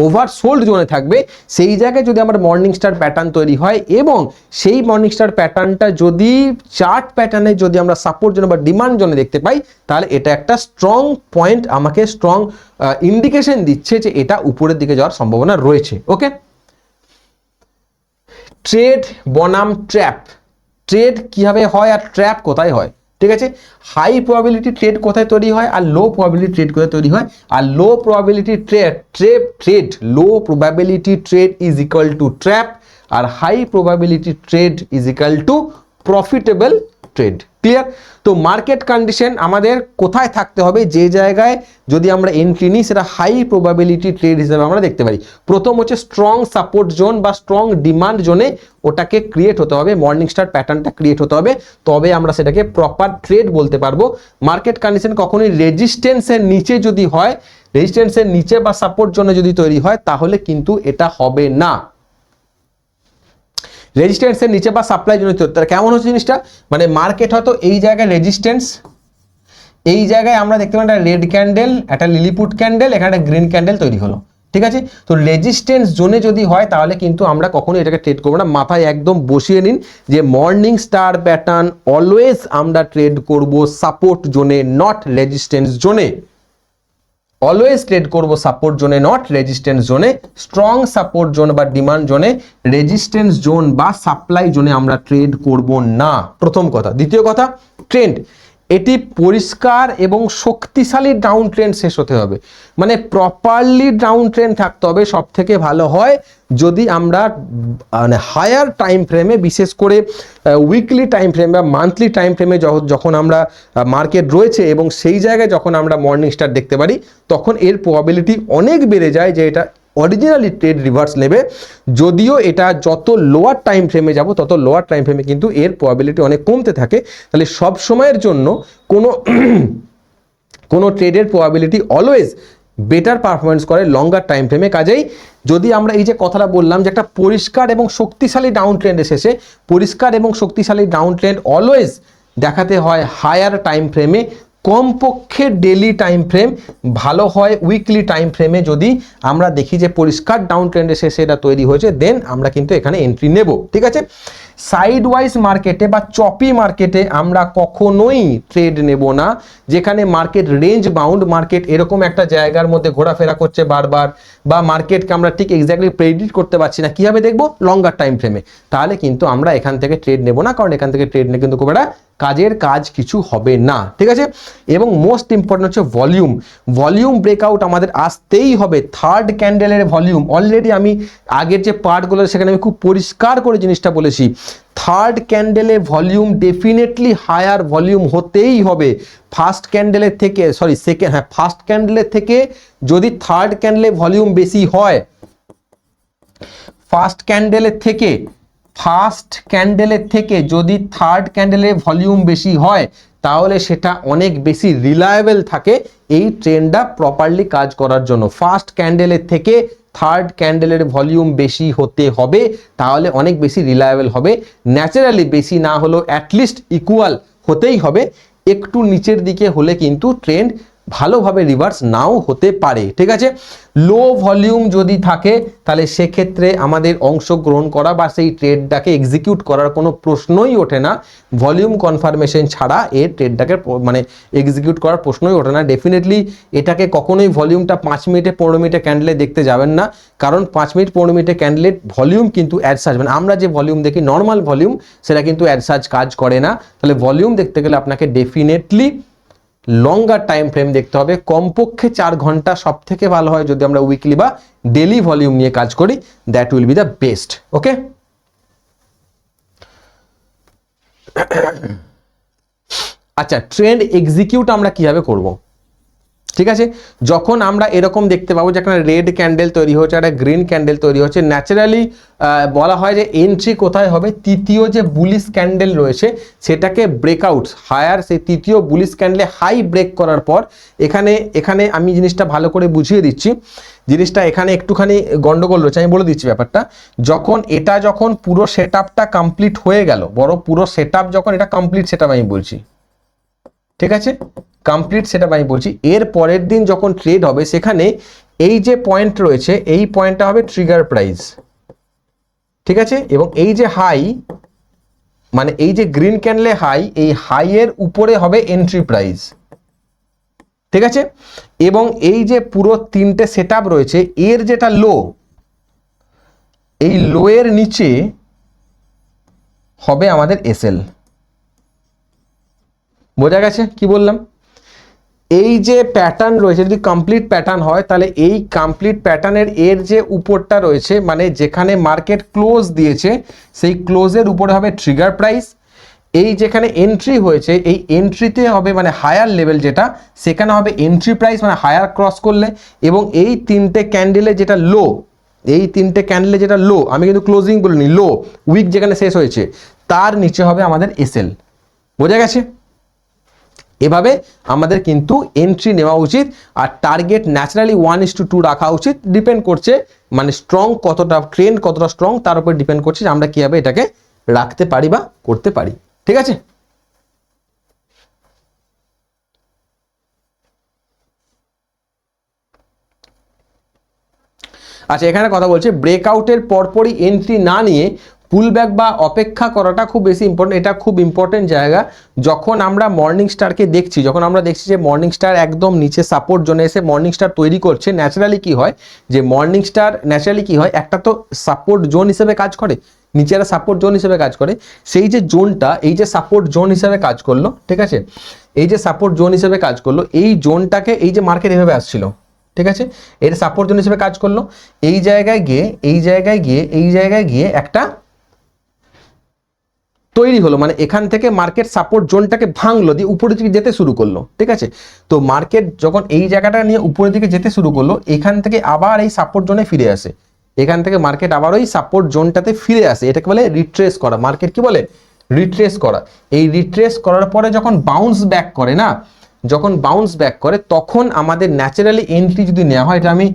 ওভারসোল্ড জোনে থাকবে সেই জায়গায় যদি আমার মর্নিং স্টার প্যাটার্ন তৈরি হয় এবং সেই মর্নিং স্টার প্যাটার্নটা যদি চার্ট প্যাটার্নে যদি আমরা সাপোর্ট জোনে বা ডিমান্ড জোনে দেখতে পাই, তাহলে এটা একটা স্ট্রং পয়েন্ট, আমাকে স্ট্রং ইন্ডিকেশন দিচ্ছে যে এটা উপরের দিকে যাওয়ার সম্ভাবনা রয়েছে। ওকে, ট্রেড বনাম ট্র্যাপ, ট্রেড কিভাবে হয় আর ট্র্যাপ কোথায় হয়, ঠিক আছে। হাই প্রবাবিলিটি ট্রেড কোথায় তৈরি হয় আর লো প্রবাবিলিটি ট্রেড কোথায় তৈরি হয়, আর low probability low probability trade is equal to trap, আর high probability trade is equal to profitable trade. Clear? তো মার্কেট কন্ডিশন আমাদের কোথায় থাকতে হবে, যে জায়গায় যদি আমরা এন্ট্রি নিই সেটা হাই প্রবাবিলিটি ট্রেড হিসেবে আমরা দেখতে পারি। প্রথম হচ্ছে স্ট্রং সাপোর্ট জোন বা স্ট্রং ডিমান্ড জোনে ওটাকে ক্রিয়েট হতে হবে, মর্নিং স্টার প্যাটার্নটা ক্রিয়েট হতে হবে, তবে আমরা সেটাকে প্রপার ট্রেড বলতে পারবো। মার্কেট কন্ডিশন কখনোই রেজিস্ট্যান্সের নিচে যদি হয়, রেজিস্ট্যান্সের নিচে বা সাপোর্ট জোনে যদি তৈরি হয় তাহলে কিন্তু এটা হবে না। রেজিস্ট্যান্সের নিচে বা সাপ্লাই জোনে তৈরি, তাহলে কেমন হচ্ছে জিনিসটা, মানে মার্কেট হয়তো এই জায়গায় রেজিস্ট্যান্স, এই জায়গায় আমরা দেখতে পাই একটা রেড ক্যান্ডেল, একটা লিলিপুট ক্যান্ডেল, এখানে একটা গ্রিন ক্যান্ডেল তৈরি হলো, ঠিক আছে। তো রেজিস্ট্যান্স জোনে যদি হয় তাহলে কিন্তু আমরা কখনো এটাকে ট্রেড করবো না। মাথায় একদম বসিয়ে নিন যে মর্নিং স্টার প্যাটার্ন অলওয়েজ আমরা ট্রেড করব সাপোর্ট জোনে, নট রেজিস্ট্যান্স জোনে। অলওয়েজ ট্রেড করব সাপোর্ট জোনে, নট রেজিস্ট্যান্স জোনে। স্ট্রং সাপোর্ট জোন বা ডিমান্ড জোনে, রেজিস্ট্যান্স জোন বা সাপ্লাই জোনে আমরা ট্রেড করব না, প্রথম কথা। দ্বিতীয় কথা, ট্রেন্ড এটি পরিষ্কার এবং শক্তিশালী ডাউন ট্রেন্ড শেষ হতে হবে, মানে প্রপারলি ডাউন ট্রেন্ড থাকতে হবে। সব থেকে ভালো হয় যদি আমরা মানে হায়ার টাইম ফ্রেমে, বিশেষ করে উইকলি টাইম ফ্রেম বা মান্থলি টাইম ফ্রেমে যখন আমরা মার্কেট রয়েছে এবং সেই জায়গায় যখন আমরা মর্নিং স্টার দেখতে পারি, তখন এর প্রবাবিলিটি অনেক বেড়ে যায় যে এটা অরিজিনালি ট্রেড রিভার্স নেবে। যদিও এটা যত লোয়ার টাইম ফ্রেমে যাব তত লোয়ার টাইম ফ্রেমে কিন্তু এর প্রবাবিলিটি অনেক কমতে থাকে। তাহলে সব সময়ের জন্য কোনো ট্রেডের প্রবাবিলিটি অলওয়েজ বেটার পারফরমেন্স করে লঙ্গার টাইম ফ্রেমে। কাজেই যদি আমরা এই যে কথাটা বললাম যে একটা পরিষ্কার এবং শক্তিশালী ডাউন ট্রেন্ড এসেছে, পরিষ্কার এবং শক্তিশালী ডাউন ট্রেন্ড অলওয়েজ দেখাতে হয় হায়ার টাইম ফ্রেমে, কমপক্ষে ডেলি টাইম ফ্রেম, ভালো হয় উইকলি টাইম ফ্রেমে। যদি আমরা দেখি যে পরিষ্কার ডাউন ট্রেন্ড এসে এটা তৈরি হয়েছে, দেন আমরা কিন্তু এখানে এন্ট্রি নেব, ঠিক আছে। সাইড ওয়াইজ মার্কেটে বা চপি মার্কেটে আমরা কখনোই ট্রেড নেব না, যেখানে মার্কেট রেঞ্জ বাউন্ড, মার্কেট এরকম একটা জায়গার মধ্যে ঘোরাফেরা করছে বারবার, বা মার্কেটকে আমরা ঠিক এক্স্যাক্টলি প্রেডিক্ট করতে পারছি না, কীভাবে দেখবো, লঙ্গার টাইম ফ্রেমে। তাহলে কিন্তু আমরা এখান থেকে ট্রেড নেব না, কারণ এখান থেকে ট্রেড নিয়ে কিন্তু খুব একটা কাজ কিছু হবে না, ঠিক আছে। এবং মোস্ট ইম্পর্টেন্ট হচ্ছে ভলিউম ব্রেকআউট আমাদের আসতেই হবে। থার্ড ক্যান্ডেলের ভলিউম, অলরেডি আমি আগের যে পার্টগুলো সেখানে আমি খুব পরিষ্কার করে জিনিসটা বলেছি, থার্ড ক্যান্ডেলে ভলিউম ডেফিনেটলি হায়ার ভলিউম হতেই হবে ফার্স্ট ক্যান্ডেলের থেকে, ফার্স্ট ক্যান্ডেলের থেকে যদি থার্ড ক্যান্ডেলে ভলিউম বেশি হয়, ফার্স্ট ক্যান্ডেলের থেকে যদি থার্ড ক্যান্ডেলের ভলিউম বেশি হয় তাহলে সেটা অনেক বেশি রিলায়েবল থাকে এই ট্রেন্ডটা প্রপারলি কাজ করার জন্য। ফার্স্ট ক্যান্ডেলের থেকে থার্ড ক্যান্ডেলের ভলিউম বেশি হতে হবে, তাহলে অনেক বেশি রিলায়েবল হবে। ন্যাচারালি বেশি না হলেও অ্যাটলিস্ট ইকুয়াল হতেই হবে, একটু নিচের দিকে হলে কিন্তু ট্রেন্ড ভালোভাবে রিভার্স নাও হতে পারে, ঠিক আছে। লো ভলিউম যদি থাকে তাহলে সেক্ষেত্রে আমাদের অংশগ্রহণ করা বা সেই ট্রেডটাকে এক্সিকিউট করার কোনো প্রশ্নই ওঠে না। ভলিউম কনফার্মেশন ছাড়া এই ট্রেডটাকে মানে এক্সিকিউট করার প্রশ্নই ওঠে না। ডেফিনেটলি এটাকে কখনোই ভলিউমটা 5 মিনিটে 15 মিনিটে ক্যান্ডেলে দেখতে যাবেন না, কারণ 5 মিনিট 15 মিনিটে ক্যান্ডেলের ভলিউম কিন্তু অ্যাড সার্চ, মানে আমরা যে ভলিউম দেখি নর্মাল ভলিউম, সেটা কিন্তু অ্যাড সার্চ কাজ করে না। তাহলে ভলিউম দেখতে গেলে আপনাকে ডেফিনেটলি লঙ্গার টাইম ফ্রেম দেখতে হবে, কমপক্ষে 4 ঘন্টা। সব থেকে ভালো হয় যদি আমরা উইকলি বা ডেলি ভলিউম নিয়ে কাজ করি, that will be the best. Okay, আচ্ছা, ট্রেন্ড এক্সিকিউট আমরা কিভাবে করব, ঠিক আছে। যখন আমরা এরকম দেখতে পাবো যে একটা রেড ক্যান্ডেল তৈরি হচ্ছে, একটা গ্রিন ক্যান্ডেল তৈরি হচ্ছে, ন্যাচারালি বলা হয় যে এন্ট্রি কোথায় হবে, তৃতীয় যে বুলিশ ক্যান্ডেল রয়েছে সেটাকে ব্রেকআউট হায়ার, সেই তৃতীয় বুলিশ ক্যান্ডেলে হাই ব্রেক করার পর এখানে আমি জিনিসটা ভালো করে বুঝিয়ে দিচ্ছি। জিনিসটা এখানে একটুখানি গন্ডগোল রয়েছে, আমি বলে দিচ্ছি ব্যাপারটা। যখন পুরো সেট আপটা কমপ্লিট হয়ে গেল, পুরো সেট আপ যখন এটা কমপ্লিট সেট আপ আমি বলছি, ঠিক আছে, কমপ্লিট সেটা আমি বলছি, এর পরের দিন যখন ট্রেড হবে সেখানে এই যে পয়েন্ট রয়েছে এই পয়েন্টটা হবে ট্রিগার প্রাইস, ঠিক আছে। এবং এই যে হাই, মানে এই যে গ্রিন ক্যান্ডেলে হাই, এই হাই এর উপরে হবে এন্ট্রি প্রাইস, ঠিক আছে। এবং এই যে পুরো 3টে সেট আপ রয়েছে, এর যেটা লো, এই লো এর নিচে হবে আমাদের এসএল। বোঝা গেছে কি বললাম? এই যে প্যাটার্ন রয়েছে যদি কমপ্লিট প্যাটার্ন হয়, তাহলে এই কমপ্লিট প্যাটার্নের এর যে উপরটা রয়েছে, মানে যেখানে মার্কেট ক্লোজ দিয়েছে সেই ক্লোজের উপরে হবে ট্রিগার প্রাইস। এই যেখানে এন্ট্রি হয়েছে এই এন্ট্রিতে হবে মানে হায়ার লেভেল যেটা, সেখানে হবে এন্ট্রি প্রাইস, মানে হায়ার ক্রস করলে। এবং এই 3টে ক্যান্ডেলে যেটা লো, এই 3টে ক্যান্ডেলে যেটা লো, আমি কিন্তু ক্লোজিং বলিনি, লো উইক যেখানে শেষ হয়েছে তার নিচে হবে আমাদের এসএল। বোঝা গেছে? এভাবে আমাদের কিন্তু এন্ট্রি নেওয়া উচিত। আর টার্গেট ন্যাচারালি 1:2 রাখা উচিত, ডিপেন্ড করছে মানে স্ট্রং কতটা, ট্রেন্ড কতটা স্ট্রং তার উপর ডিপেন্ড করছে যে আমরা কিভাবে এটাকে রাখতে পারি বা করতে পারি, ঠিক আছে। আচ্ছা, এখানে কথা বলছে ব্রেকআউটের পরপরই এন্ট্রি না নিয়ে পুলব্যাক বা অপেক্ষা করাটা খুব বেশি ইম্পর্টেন্ট। এটা খুব ইম্পর্টেন্ট জায়গা। যখন আমরা মর্নিং স্টারকে দেখছি, যখন আমরা দেখছি যে মর্নিং স্টার একদম নিচে সাপোর্ট জোনে এসে মর্নিং স্টার তৈরি করছে, ন্যাচারালি কি হয় যে মর্নিং স্টার ন্যাচারালি কি হয়, একটা তো সাপোর্ট জোন হিসেবে কাজ করে, নিচে একটা সাপোর্ট জোন হিসেবে কাজ করে। সেই যে জোনটা, এই যে সাপোর্ট জোন হিসেবে কাজ করলো, ঠিক আছে, এই যে সাপোর্ট জোন হিসেবে কাজ করলো, এই জোনটাকে এই যে মার্কেট এভাবে আসছিল, ঠিক আছে, এর সাপোর্ট জোন হিসেবে কাজ করলো, এই জায়গায় গিয়ে একটা তৈরি হলো, মানে এখান থেকে মার্কেট সাপোর্ট জোনটাকে ভাঙলো, দিয়ে উপরের দিকে যেতে শুরু করলো, ঠিক আছে। তো মার্কেট যখন এই জায়গাটা নিয়ে উপরের দিকে যেতে শুরু করলো, এখান থেকে আবার এই সাপোর্ট জোনে ফিরে আসে, এখান থেকে মার্কেট আবার ওই সাপোর্ট জোনটাতে ফিরে আসে, এটাকে বলে রিট্রেস করা। মার্কেট কি বলে? রিট্রেস করা। এই রিট্রেস করার পরে যখন বাউন্স ব্যাক করে না, যখন বাউন্স ব্যাক করে তখন আমাদের ন্যাচারালি এন্ট্রি যদি নেওয়া হয়, এটা আমি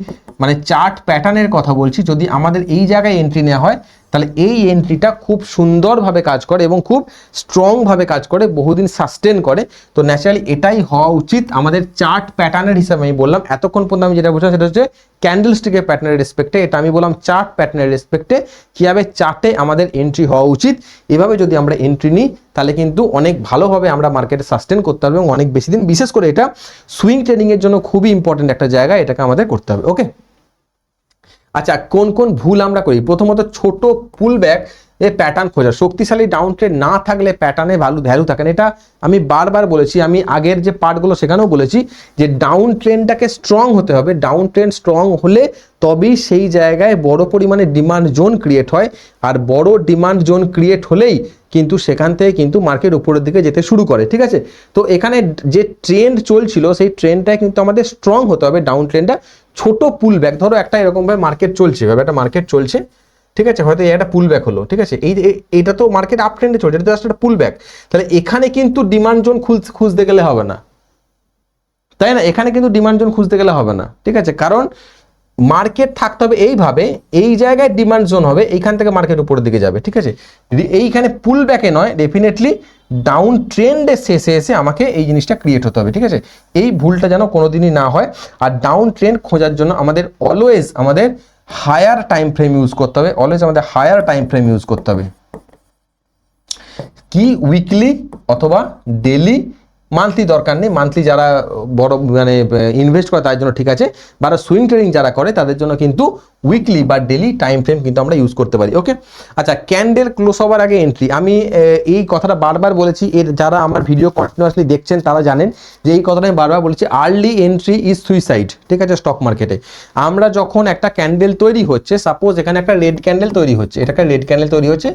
মানে চার্ট প্যাটার্নের কথা বলছি, যদি আমাদের এই জায়গায় এন্ট্রি নেওয়া হয় তাহলে এই এন্ট্রিটা খুব সুন্দরভাবে কাজ করে এবং খুব স্ট্রংভাবে কাজ করে, বহুদিন সাস্টেন করে। তো ন্যাচারালি এটাই হওয়া উচিত আমাদের চার্ট প্যাটার্নের হিসাবে। আমি বললাম এতক্ষণ পর্যন্ত আমি যেটা বলছিলাম সেটা হচ্ছে ক্যান্ডেলস্টিকের প্যাটার্নের রেসপেক্টে, এটা আমি বললাম চার্ট প্যাটার্নের রেসপেক্টে কীভাবে চার্টে আমাদের এন্ট্রি হওয়া উচিত। এভাবে যদি আমরা এন্ট্রি নিই তাহলে কিন্তু অনেক ভালোভাবে আমরা মার্কেটে সাস্টেন করতে পারবো এবং অনেক বেশি দিন, বিশেষ করে এটা সুইং ট্রেডিংয়ের জন্য খুবই ইম্পর্টেন্ট একটা জায়গা, এটাকে আমাদের করতে হবে। ওকে, আচ্ছা, কোন কোন ভুল আমরা করি? প্রথমত ছোট পুলব্যাক এ প্যাটার্ন খোঁজা, শক্তিশালী ডাউন ট্রেন্ড না থাকলে প্যাটার্নে ভ্যালু থাকে না। এটা আমি বারবার বলেছি, আমি আগের যে পার্টগুলো সেখানেও বলেছি যে ডাউন ট্রেন্ডটাকে স্ট্রং হতে হবে, ডাউন ট্রেন্ড স্ট্রং হলে তবেই সেই জায়গায় বড় পরিমাণে ডিমান্ড জোন ক্রিয়েট হয়, আর বড় ডিমান্ড জোন ক্রিয়েট হলেই কিন্তু সেখান থেকে কিন্তু মার্কেট উপরের দিকে যেতে শুরু করে, ঠিক আছে। তো এখানে যে ট্রেন্ড চলছিল সেই ট্রেন্ডটা কিন্তু আমাদের স্ট্রং হতে হবে, ডাউন ট্রেন্ডটা। ছোট পুল ব্যাক, ধরো একটা এরকমভাবে মার্কেট চলছে, এভাবে একটা মার্কেট চলছে, ঠিক আছে, হয়তো একটা পুল ব্যাক হলো, ঠিক আছে, এইটা তো মার্কেট আপ ট্রেন্ডে চলছে, এটা জাস্ট একটা পুল ব্যাক। তাহলে এখানে কিন্তু ডিমান্ড জোন খুঁজতে গেলে হবে না, তাই না? এখানে কিন্তু ডিমান্ড জোন খুঁজতে গেলে হবে না, ঠিক আছে, কারণ মার্কেট থাকতে হবে এইভাবে, এই জায়গায় ডিমান্ড জোন হবে, এইখান থেকে মার্কেট উপরের দিকে যাবে, ঠিক আছে। এইখানে পুল ব্যাকে নয়, ডেফিনেটলি ডাউন ট্রেন্ডের শেষে এসে আমাকে এই জিনিসটা ক্রিয়েট হতে হবে, ঠিক আছে? এই ভুলটা যেন কোনোদিনই না হয়। আর ডাউন ট্রেন্ড খোঁজার জন্য আমাদের অলওয়েজ আমাদের হায়ার টাইম ফ্রেম ইউজ করতে হবে, অলওয়েজ আমাদের হায়ার টাইম ফ্রেম ইউজ করতে হবে। কি উইকলি অথবা ডেলি, মান্থলি দরকার নেই, মান্থলি যারা বড় মানে ইনভেস্ট করে তার জন্য ঠিক আছে, বা সুইং ট্রেডিং যারা করে তাদের জন্য কিন্তু উইকলি বা ডেলি টাইম ফ্রেম কিন্তু আমরা ইউজ করতে পারি। ওকে, আচ্ছা, ক্যান্ডেল ক্লোজ হওয়ার আগে এন্ট্রি, আমি এই কথাটা বারবার বলেছি, এর যারা আমার ভিডিও কন্টিনিউয়াসলি দেখছেন তারা জানেন যে এই কথাটা আমি বারবার বলেছি, আর্লি এন্ট্রি ইজ সুইসাইড, ঠিক আছে? স্টক মার্কেটে আমরা যখন একটা ক্যান্ডেল তৈরি হচ্ছে, সাপোজ এখানে একটা রেড ক্যান্ডেল তৈরি হচ্ছে, এটা একটা রেড ক্যান্ডেল তৈরি হচ্ছে,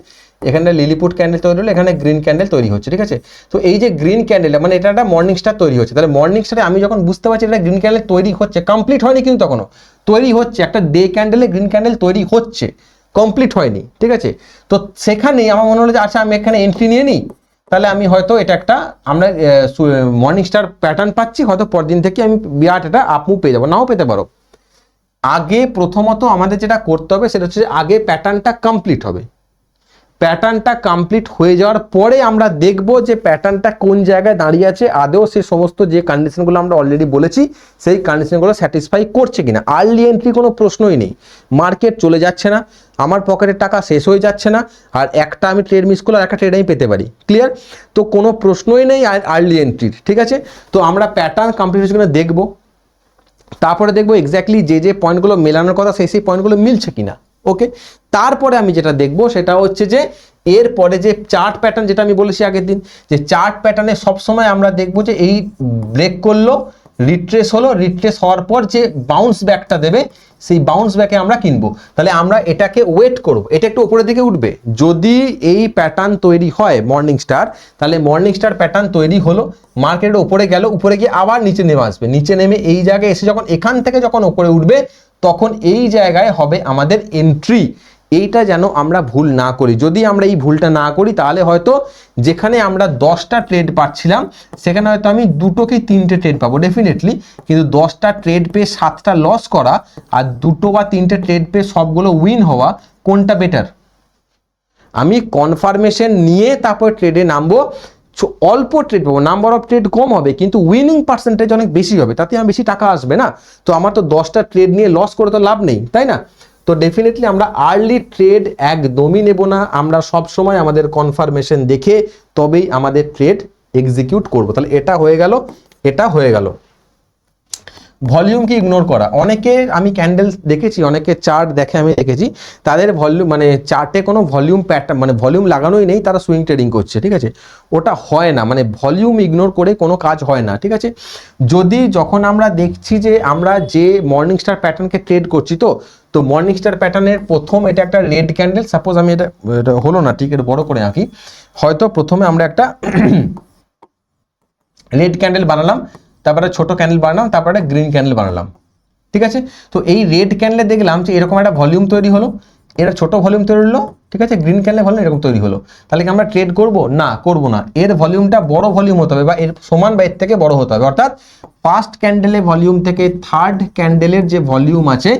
এখানে লিলিপুট ক্যান্ডেল তৈরি হলো, এখানে গ্রিন ক্যান্ডেল তৈরি হচ্ছে, ঠিক আছে? তো এই যে গ্রিন ক্যান্ডেল মানে এটা একটা মর্নিং স্টার তৈরি হচ্ছে, তাহলে মর্নিং স্টারে আমি যখন বুঝতে পারছি এটা গ্রিন ক্যান্ডেল তৈরি হচ্ছে, কমপ্লিট হয়নি কিন্তু তখনও তৈরি হচ্ছে, একটা ডে ক্যান্ডেলে গ্রিন ক্যান্ডেল তৈরি হচ্ছে, কমপ্লিট হয়নি, ঠিক আছে? তো সেখানেই আমার মনে হলো যে আচ্ছা আমি এখানে এন্ট্রি নিয়ে নিই, তাহলে আমি হয়তো এটা একটা আমরা মর্নিং স্টার প্যাটার্ন পাচ্ছি, হয়তো পরদিন থেকে আমি বিরাট এটা আপমুভ পেয়ে যাবো, নাও পেতে পারো। আগে প্রথমত আমাদের যেটা করতে হবে সেটা হচ্ছে আগে প্যাটার্নটা কমপ্লিট হবে, প্যাটার্নটা কমপ্লিট হয়ে যাওয়ার পরে আমরা দেখব যে প্যাটার্নটা কোন জায়গায় দাঁড়িয়ে আছে, আদৌ সে সমস্ত যে কন্ডিশনগুলো আমরা অলরেডি বলেছি সেই কন্ডিশনগুলো স্যাটিসফাই করছে কিনা। আর্লি এন্ট্রি কোনো প্রশ্নই নেই, মার্কেট চলে যাচ্ছে না, আমার পকেটের টাকা শেষ হয়ে যাচ্ছে না, আর একটা আমি ট্রেড মিস করলে একটা ট্রেড আমি পেতে পারি, ক্লিয়ার? তো কোনো প্রশ্নই নেই আর্লি এন্ট্রির, ঠিক আছে? তো আমরা প্যাটার্ন কমপ্লিট হচ্ছে কিনা দেখবো, তারপরে দেখবো এক্স্যাক্টলি যে যে পয়েন্টগুলো মেলানোর কথা সেই পয়েন্টগুলো মিলছে কিনা। ওকে, তারপরে আমি যেটা দেখবো সেটা হচ্ছে যে এরপরে যে চার্ট প্যাটার্ন, যেটা আমি বলেছি আগের দিন, যে চার্ট প্যাটার্নে সবসময় আমরা দেখবো যে এই ব্রেক করলো, রিট্রেস হলো, রিট্রেস হওয়ার পর যে বাউন্স ব্যাকটা দেবে সেই বাউন্স ব্যাকে আমরা কিনবো। তাহলে আমরা এটাকে ওয়েট করব, এটা একটু উপরের দিকে উঠবে, যদি এই প্যাটার্ন তৈরি হয় মর্নিং স্টার, তাহলে মর্নিং স্টার প্যাটার্ন তৈরি হলো, মার্কেটের উপরে গেল, উপরে গিয়ে আবার নিচে নেমে আসবে, নিচে নেমে এই জায়গায় এসে যখন এখান থেকে যখন উপরে উঠবে তখন এই জায়গায় হবে আমাদের এন্ট্রি। এইটা যেন আমরা ভুল না করি, যদি আমরা এই ভুলটা না করি তাহলে হয়তো যেখানে আমরা 10টা ট্রেড পাচ্ছিলাম সেখানে হয়তো আমি 2টো কি 3টে ট্রেড পাবো ডেফিনেটলি, কিন্তু 10টা ট্রেড পেয়ে 7টা লস করা আর 2টো বা 3টে ট্রেড পেয়ে সবগুলো উইন হওয়া, কোনটা বেটার? আমি কনফার্মেশন নিয়ে তারপর ট্রেডে নামবো, অল্প ট্রেড পাবো, নাম্বার অফ ট্রেড কম হবে কিন্তু উইনিং পার্সেন্টেজ অনেক বেশি হবে, তাতে আমার বেশি টাকা আসবে না? তো আমার তো 10টা ট্রেড নিয়ে লস করে তো লাভ নেই, তাই না? তো ডেফিনেটলি আমরা আর্লি ট্রেড একদমই নেব না, আমরা সব সময় আমাদের কনফার্মেশন দেখে তবেই আমাদের ট্রেড এক্সিকিউট করব। তাহলে এটা হয়ে গেল, এটা হয়ে গেল। ভলিউমকে ইগনোর করা, অনেকে আমি ক্যান্ডেল দেখেছি, অনেকে চার্ট দেখে আমি দেখেছি, তাদের ভলিউম মানে চার্টে কোনো ভলিউম প্যাটার্ন মানে ভলিউম লাগানোই নেই, তারা সুইং ট্রেডিং করছে, ঠিক আছে? ওটা হয় না, মানে ভলিউম ইগনোর করে কোনো কাজ হয় না, ঠিক আছে? যদি যখন আমরা দেখছি যে আমরা যে মর্নিং স্টার প্যাটার্নকে ট্রেড করছি, তো মর্নিং স্টার প্যাটার্নের প্রথম এটা একটা রেড ক্যান্ডেল, সাপোজ আমি এটা হলো না ঠিক, এটা বড় করে আঁকি, হয়তো প্রথমে আমরা একটা রেড ক্যান্ডেল বানালাম, তারপরে ছোট ক্যান্ডেল বানালাম, তারপরে একটা গ্রিন ক্যান্ডেল বানালাম, ঠিক আছে? তো এই রেড ক্যান্ডেলে দেখলাম যে এরকম একটা ভলিউম তৈরি হলো, এটা ছোট ভলিউম তৈরি হলো, ঠিক আছে? গ্রিন ক্যান্ডেল ভলিউম এরকম তৈরি হলো, তাহলে কি আমরা ট্রেড করব? না, করব না। এর ভলিউমটা বড় ভলিউম হতে হবে বা এর সমান বা এর থেকে বড় হতে হবে, অর্থাৎ ফার্স্ট ক্যান্ডেলের ভলিউম থেকে থার্ড ক্যান্ডেলের যে ভলিউম আছে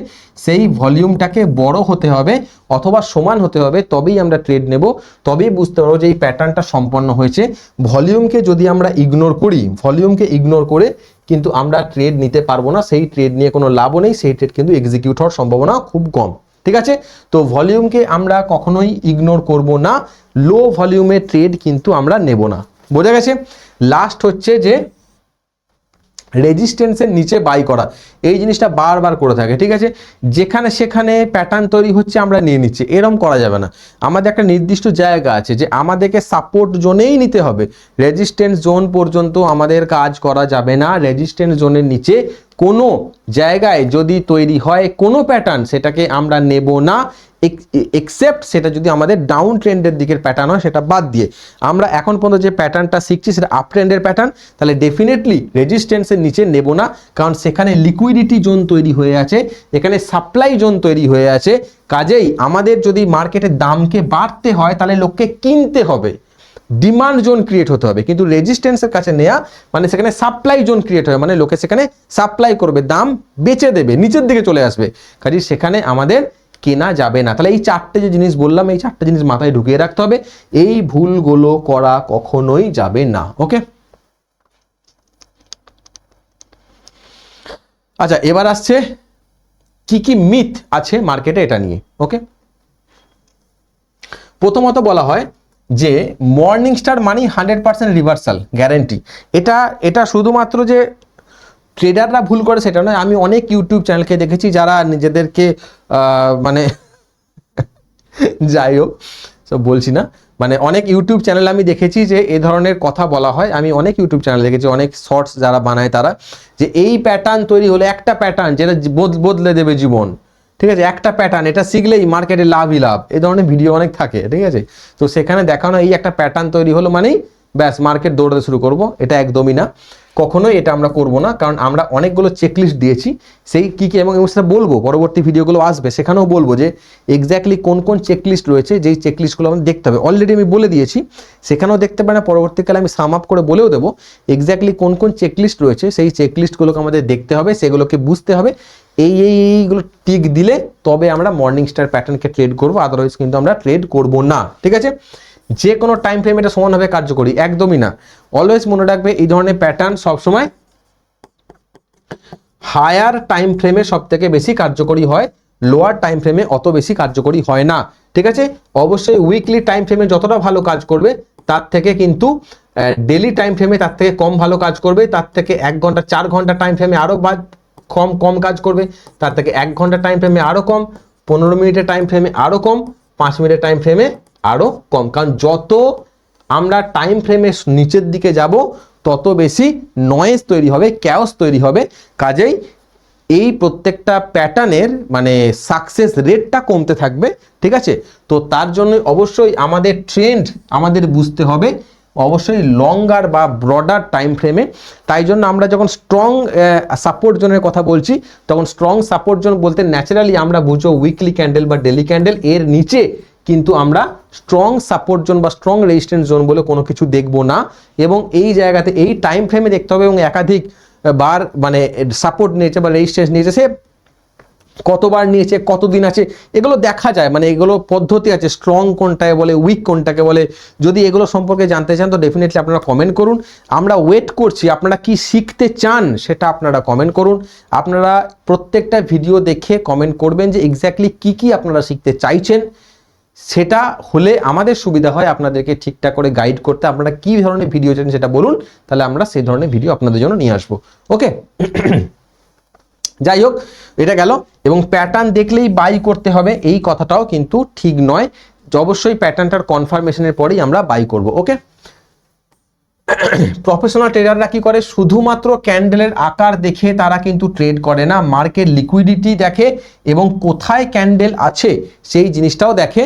সেই ভলিউমটাকে বড় হতে হবে অথবা সমান হতে হবে, তবেই আমরা ট্রেড নেব, তবেই বুঝতে পারবো যে এই প্যাটার্নটা সম্পন্ন হয়েছে। ভলিউমকে যদি আমরা ইগনোর করি, ভলিউমকে ইগনোর করে কিন্তু আমরা ট্রেড নিতে পারবো না, সেই ট্রেড নিয়ে কোনো লাভও নেই, সেই ট্রেড কিন্তু এক্সিকিউট হওয়ার সম্ভাবনা খুব কম, ঠিক আছে? তো ভলিউমকে আমরা কখনোই ইগনোর করব না, লো ভলিউমের ট্রেড কিন্তু আমরা নেব না, বোঝা গেছে? লাস্ট হচ্ছে যে রেজিস্ট্যান্সের নিচে বাই করা, এই জিনিসটা বারবার করে থাকে, ঠিক আছে? যেখানে সেখানে প্যাটার্ন তৈরি হচ্ছে আমরা নিয়ে নিচ্ছি, এরম করা যাবে না। আমাদের একটা নির্দিষ্ট জায়গা আছে যে আমাদেরকে সাপোর্ট জোনেই নিতে হবে, রেজিস্ট্যান্স জোন পর্যন্ত আমাদের কাজ করা যাবে না। রেজিস্ট্যান্স জোনের নিচে কোনো জায়গায় যদি তৈরি হয় কোনো প্যাটার্ন, সেটাকে আমরা নেব না, এক্সেপ্ট সেটা যদি আমাদের ডাউন ট্রেন্ডের দিকের প্যাটার্ন হয়, সেটা বাদ দিয়ে। আমরা এখন পর্যন্ত যে প্যাটার্নটা শিখছি সেটা আপ ট্রেন্ডের প্যাটার্ন, তাহলে ডেফিনেটলি রেজিস্ট্যান্সের নিচে নেব না, কারণ সেখানে লিকুইডিটি জোন তৈরি হয়ে আছে, এখানে সাপ্লাই জোন তৈরি হয়ে আছে। কাজেই আমাদের যদি মার্কেটের দামকে বাড়তে হয় তাহলে লোককে কিনতে হবে, ডিমান্ড জোন ক্রিয়েট হতে হবে, কিন্তু রেজিস্ট্যান্সের কাছে নেওয়া মানে সেখানে সাপ্লাই জোন ক্রিয়েট হবে, মানে লোকে সেখানে সাপ্লাই করবে, দাম বেচে দেবে, নিচের দিকে চলে আসবে, কাজেই সেখানে আমাদের কেনা যাবে না। তাহলে এই চারটে যে জিনিস বললাম, এই চারটে জিনিস মাথায় ঢুকিয়ে রাখতে হবে, এই ভুলগুলো করা কখনোই যাবে না। ওকে, আচ্ছা এবার আসছে কি কি মিথ আছে মার্কেটে এটা নিয়ে। ওকে, প্রথমত বলা হয় যে মর্নিং স্টার মানি 100% রিভার্সাল গ্যারেন্টি। এটা শুধুমাত্র যে ট্রেডাররা ভুল করে সেটা নয়, আমি অনেক ইউটিউব চ্যানেলকে দেখেছি যারা নিজেদেরকে মানে যাই হোক সব বলছি না, মানে অনেক ইউটিউব চ্যানেল আমি দেখেছি যে এই ধরনের কথা বলা হয়। আমি অনেক ইউটিউব চ্যানেল দেখেছি, অনেক শর্টস যারা বানায় তারা, যে এই প্যাটার্ন তৈরি হলো, একটা প্যাটার্ন যেটা বদলে দেবে জীবন, ঠিক আছে, একটা প্যাটার্ন, এটা শিখলেই মার্কেটে লাভই লাভ, এই ধরনের ভিডিও অনেক থাকে, ঠিক আছে। তো সেখানে দেখানো এই একটা প্যাটার্ন তৈরি হলো মানেই ব্যাস মার্কেট দৌড়াতে শুরু করব, এটা একদমই না, কখনোই এটা আমরা করব না। কারণ আমরা অনেকগুলো চেকলিস্ট দিয়েছি, সেই কী কী এবং সেটা বলবো, পরবর্তী ভিডিওগুলো আসবে সেখানেও বলবো যে এক্স্যাক্টলি কোন কোন চেকলিস্ট রয়েছে, যেই চেকলিস্টগুলো আমাদের দেখতে হবে। অলরেডি আমি বলে দিয়েছি, সেখানেও দেখতে পারে না, পরবর্তীকালে আমি সাম আপ করে বলেও দেবো এক্স্যাক্টলি কোন কোন চেকলিস্ট রয়েছে, সেই চেকলিস্টগুলোকে আমাদের দেখতে হবে, সেগুলোকে বুঝতে হবে, এইগুলো টিক দিলে তবে আমরা মর্নিং স্টার প্যাটার্নকে ট্রেড করবো, আদারওয়াইজ কিন্তু আমরা ট্রেড করব না, ঠিক আছে। যে কোনো টাইম ফ্রেমে এটা সমানভাবে কার্যকরী একদমই না। অলওয়েজ মনে রাখবে এই ধরনের প্যাটার্ন সবসময় হায়ার টাইম ফ্রেমে সব থেকে বেশি কার্যকরী হয়, লোয়ার টাইম ফ্রেমে অত বেশি কার্যকরী হয় না, ঠিক আছে। অবশ্যই উইকলি টাইম ফ্রেমে যতটা ভালো কাজ করবে তার থেকে কিন্তু ডেলি টাইম ফ্রেমে তার থেকে কম ভালো কাজ করবে, তার থেকে 1 ঘন্টা 4 ঘন্টা টাইম ফ্রেমে আরও কম কাজ করবে, তার থেকে 1 ঘন্টা টাইম ফ্রেমে আরও কম, 15 মিনিটের টাইম ফ্রেমে আরও কম, 5 মিনিটের টাইম ফ্রেমে আরও কম। কারণ যত আমরা টাইম ফ্রেমে নিচের দিকে যাব তত বেশি নয়েজ তৈরি হবে, ক্যাওস তৈরি হবে, কাজেই এই প্রত্যেকটা প্যাটার্নের মানে সাকসেস রেটটা কমতে থাকবে, ঠিক আছে। তো তার জন্য অবশ্যই আমাদের ট্রেন্ড আমাদের বুঝতে হবে, অবশ্যই লঙ্গার বা ব্রডার টাইম ফ্রেমে। তাই জন্য আমরা যখন স্ট্রং সাপোর্ট জোনের কথা বলছি, তখন স্ট্রং সাপোর্ট জোন বলতে ন্যাচারালি আমরা বুঝো উইকলি ক্যান্ডেল বা ডেলি ক্যান্ডেল, এর নিচে কিন্তু আমরা স্ট্রং সাপোর্ট জোন বা স্ট্রং রেজিস্ট্যান্স জোন বলে কোনো কিছু দেখব না, এবং এই জায়গাতে এই টাইম ফ্রেমে দেখতে হবে, এবং একাধিক বার মানে সাপোর্ট নিয়েছে বা রেজিস্ট্যান্স নিয়েছে, সে কতবার নিয়েছে, কতদিন আছে, এগুলো দেখা যায়, মানে এগুলো পদ্ধতি আছে, স্ট্রং কোনটাকে বলে, উইক কোনটাকে বলে। যদি এগুলো সম্পর্কে জানতে চান তো ডেফিনেটলি আপনারা কমেন্ট করুন, আমরা ওয়েট করছি, আপনারা কি শিখতে চান সেটা আপনারা কমেন্ট করুন। আপনারা প্রত্যেকটা ভিডিও দেখে কমেন্ট করবেন যে এক্স্যাক্টলি কি কি আপনারা শিখতে চাইছেন, সেটা হলে আমাদের সুবিধা হয় আপনাদেরকে ঠিকঠাক করে গাইড করতে। আপনারা কি ধরনের ভিডিও চান সেটা বলুন, তাহলে আমরা সেই ধরনের ভিডিও আপনাদের জন্য নিয়ে আসবো। ওকে, যাই হোক এটা গেল। এবং প্যাটার্ন দেখলেই বাই করতে হবে এই কথাটাও কিন্তু ঠিক নয়, অবশ্যই প্যাটার্নটার কনফার্মেশনের পরেই আমরা বাই করব। ওকে, প্রফেশনাল ট্রেডাররা কি করে, শুধুমাত্র ক্যান্ডেলের আকার দেখে তারা কিন্তু ট্রেড করে না, মার্কেট লিকুইডিটি দেখে এবং কোথায় ক্যান্ডেল আছে সেই জিনিসটাও দেখে,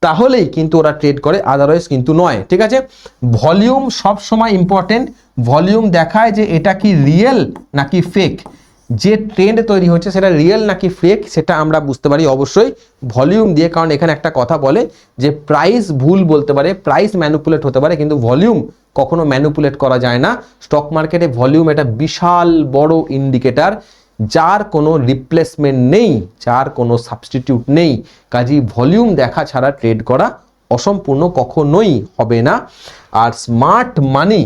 তাহলেই কিন্তু ওরা ট্রেড করে, আদারওয়াইজ কিন্তু নয়, ঠিক আছে। ভলিউম সব সময় ইম্পর্টেন্ট, ভলিউম দেখায় যে এটা কি রিয়েল নাকি ফেক, যে ট্রেন্ড তৈরি হচ্ছে সেটা রিয়েল নাকি ফেক সেটা আমরা বুঝতে পারি অবশ্যই ভলিউম দিয়ে। কারণ এখানে একটা কথা বলে যে প্রাইস ভুল বলতে পারে, প্রাইস ম্যানিপুলেট হতে পারে, কিন্তু ভলিউম কখনো ম্যানিপুলেট করা যায় না। স্টক মার্কেটে ভলিউম এটা বিশাল বড় ইন্ডিকেটর, যার কোনো রিপ্লেসমেন্ট নেই, যার কোনো সাবস্টিটিউট নেই, কাজেই ভলিউম দেখা ছাড়া ট্রেড করা অসম্পূর্ণ কখনোই হবে না। আর স্মার্ট মানি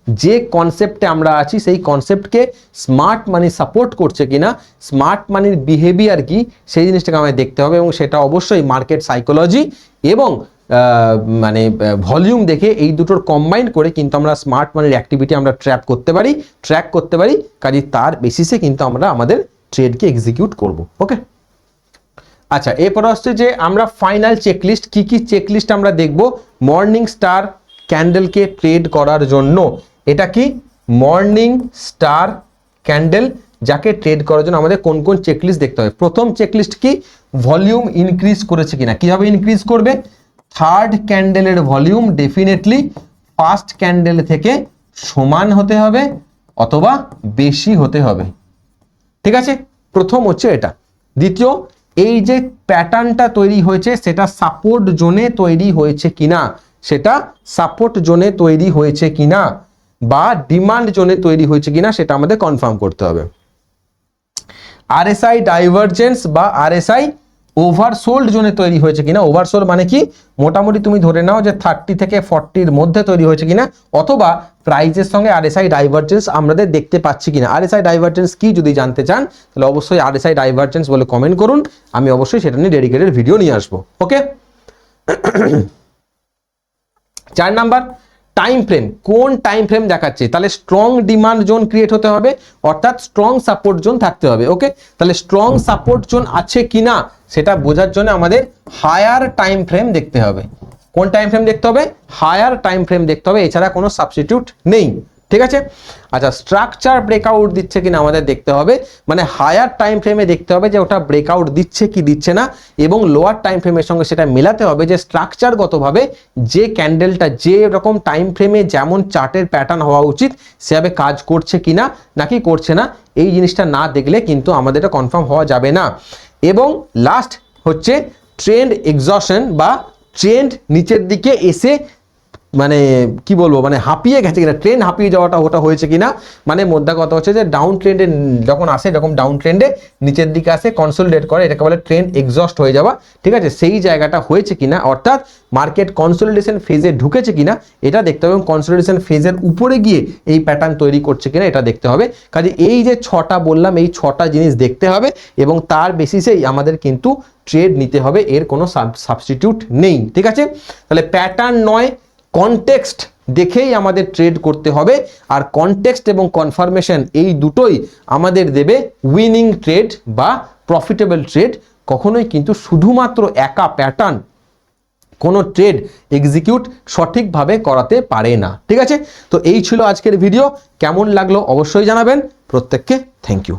যে কনসেপ্টে আমরা আছি সেই কনসেপ্টকে স্মার্ট মানি সাপোর্ট করছে কিনা, স্মার্ট মানির বিহেভিয়ার কি, সেই জিনিসটাকে আমাদের দেখতে হবে, এবং সেটা অবশ্যই মার্কেট সাইকোলজি এবং মানে ভলিউম দেখে এই দুটোর কম্বাইন করে কিন্তু আমরা স্মার্ট মানির অ্যাক্টিভিটি আমরা ট্র্যাক করতে পারি, কাজে তার বেসিসে কিন্তু আমরা আমাদের ট্রেডকে এক্সিকিউট করব। ওকে, আচ্ছা এরপর আসছে যে আমরা ফাইনাল চেকলিস্ট, কি কি চেকলিস্ট আমরা দেখব মর্নিং স্টার ক্যান্ডেলকে ট্রেড করার জন্য। এটা কি মর্নিং স্টার ক্যান্ডেল, যাকে ট্রেড করার জন্য আমাদের কোন কোন চেকলিস্ট দেখতে হবে। প্রথম চেকলিস্ট কি, ভলিউম ইনক্রিজ করেছে কিনা। কিভাবে ইনক্রিজ করবে, থার্ড ক্যান্ডেলের ভলিউম ডেফিনেটলি ফার্স্ট ক্যান্ডেল থেকে সমান হতে হবে অথবা বেশি হতে হবে, ঠিক আছে। প্রথম হচ্ছে এটা। দ্বিতীয়, এই যে প্যাটার্নটা তৈরি হয়েছে সেটা সাপোর্ট জোনে তৈরি হয়েছে কিনা, সেটা সাপোর্ট জোনে তৈরি হয়েছে কিনা বা ডিমান্ড জোনে তৈরি হয়েছে কিনা সেটা আমাদের কনফার্ম করতে হবে। আরএসআই ডাইভারজেন্স বা আরএসআই ওভারসোল্ড জোনে তৈরি হয়েছে কিনা। ওভারসোল্ড মানে কি, মোটামুটি তুমি ধরে নাও যে 30 থেকে 40-র মধ্যে তৈরি হয়েছে কিনা, অথবা প্রাইজের সঙ্গে আরএসআই ডাইভারজেন্স আমাদের দেখতে পাচ্ছি কিনা। আরএসআই ডাইভারজেন্স কি যদি জানতে চান তাহলে অবশ্যই আরএসআই ডাইভারজেন্স বলে কমেন্ট করুন, আমি অবশ্যই সেটা নিয়ে ডেডিকেটেড ভিডিও নিয়ে আসবো। ওকে, 4 নাম্বার টাইম ফ্রেম, কোন টাইম ফ্রেম দেখাচ্ছে, তাহলে স্ট্রং ডিমান্ড জোন ক্রিয়েট হতে হবে, অর্থাৎ স্ট্রং সাপোর্ট জোন থাকতে হবে। ওকে, তাহলে স্ট্রং সাপোর্ট জোন আছে কিনা সেটা বোঝার জন্য আমাদের হায়ার টাইম ফ্রেম দেখতে হবে। কোন টাইম ফ্রেম দেখতে হবে? হায়ার টাইম ফ্রেম দেখতে হবে, এছাড়া কোনো সাবস্টিটিউট নেই। ঠিক আছে, আচ্ছা স্ট্রাকচার ব্রেকআউট দিচ্ছে কিনা আমাদের দেখতে হবে, মানে হায়ার টাইম ফ্রেমে দেখতে হবে যে ওটা ব্রেকআউট দিচ্ছে কি দিচ্ছে না, এবং লোয়ার টাইম ফ্রেমের সঙ্গে সেটা মেলাতে হবে যে স্ট্রাকচারগতভাবে যে ক্যান্ডেলটা যে রকম টাইম ফ্রেমে যেমন চার্টের প্যাটার্ন হওয়া উচিত সেভাবে কাজ করছে কিনা নাকি করছে না, এই জিনিসটা না দেখলে কিন্তু আমাদের এটা কনফার্ম হওয়া যাবে না। এবং লাস্ট হচ্ছে ট্রেন্ড এক্সশন বা ট্রেন্ড নিচের দিকে এসে মানে কি বলবো, মানে হাঁপিয়ে গেছে কিনা, ট্রেন্ড হাঁপিয়ে যাওয়াটা ওটা হয়েছে কিনা, মানে মোদ্দা কথা হচ্ছে যে ডাউন ট্রেন্ডে যখন আসে, যখন ডাউন ট্রেন্ডে নিচের দিকে আসে কনসোলিডেট করে, এটাকে বলে ট্রেন্ড এক্সস্ট হয়ে যাওয়া। ঠিক আছে, সেই জায়গাটা হয়েছে কিনা, অর্থাৎ মার্কেট কনসোলিডেশন ফেজে ঢুকেছে কিনা এটা দেখতে হবে, এবং কনসোলিডেশন ফেজের উপরে গিয়ে এই প্যাটার্ন তৈরি করছে কিনা এটা দেখতে হবে। কাজে এই যে 6টা বললাম, এই 6টা জিনিস দেখতে হবে, এবং তার বেসিসেই আমাদের কিন্তু ট্রেড নিতে হবে, এর কোনো সাবস্টিটিউট নেই। ঠিক আছে, তাহলে প্যাটার্ন নয়, কনটেক্সট দেখেই আমাদের ট্রেড করতে হবে, আর কনটেক্সট এবং কনফার্মেশন এই দুটোই আমাদের দেবে উইনিং ট্রেড বা প্রফিটেবল ট্রেড। কখনোই কিন্তু শুধুমাত্র একা প্যাটার্ন কোনো ট্রেড এক্সিকিউট সঠিকভাবে করাতে পারে না। ঠিক আছে, তো এই ছিল আজকের ভিডিও, কেমন লাগলো অবশ্যই জানাবেন। প্রত্যেককে থ্যাংক ইউ।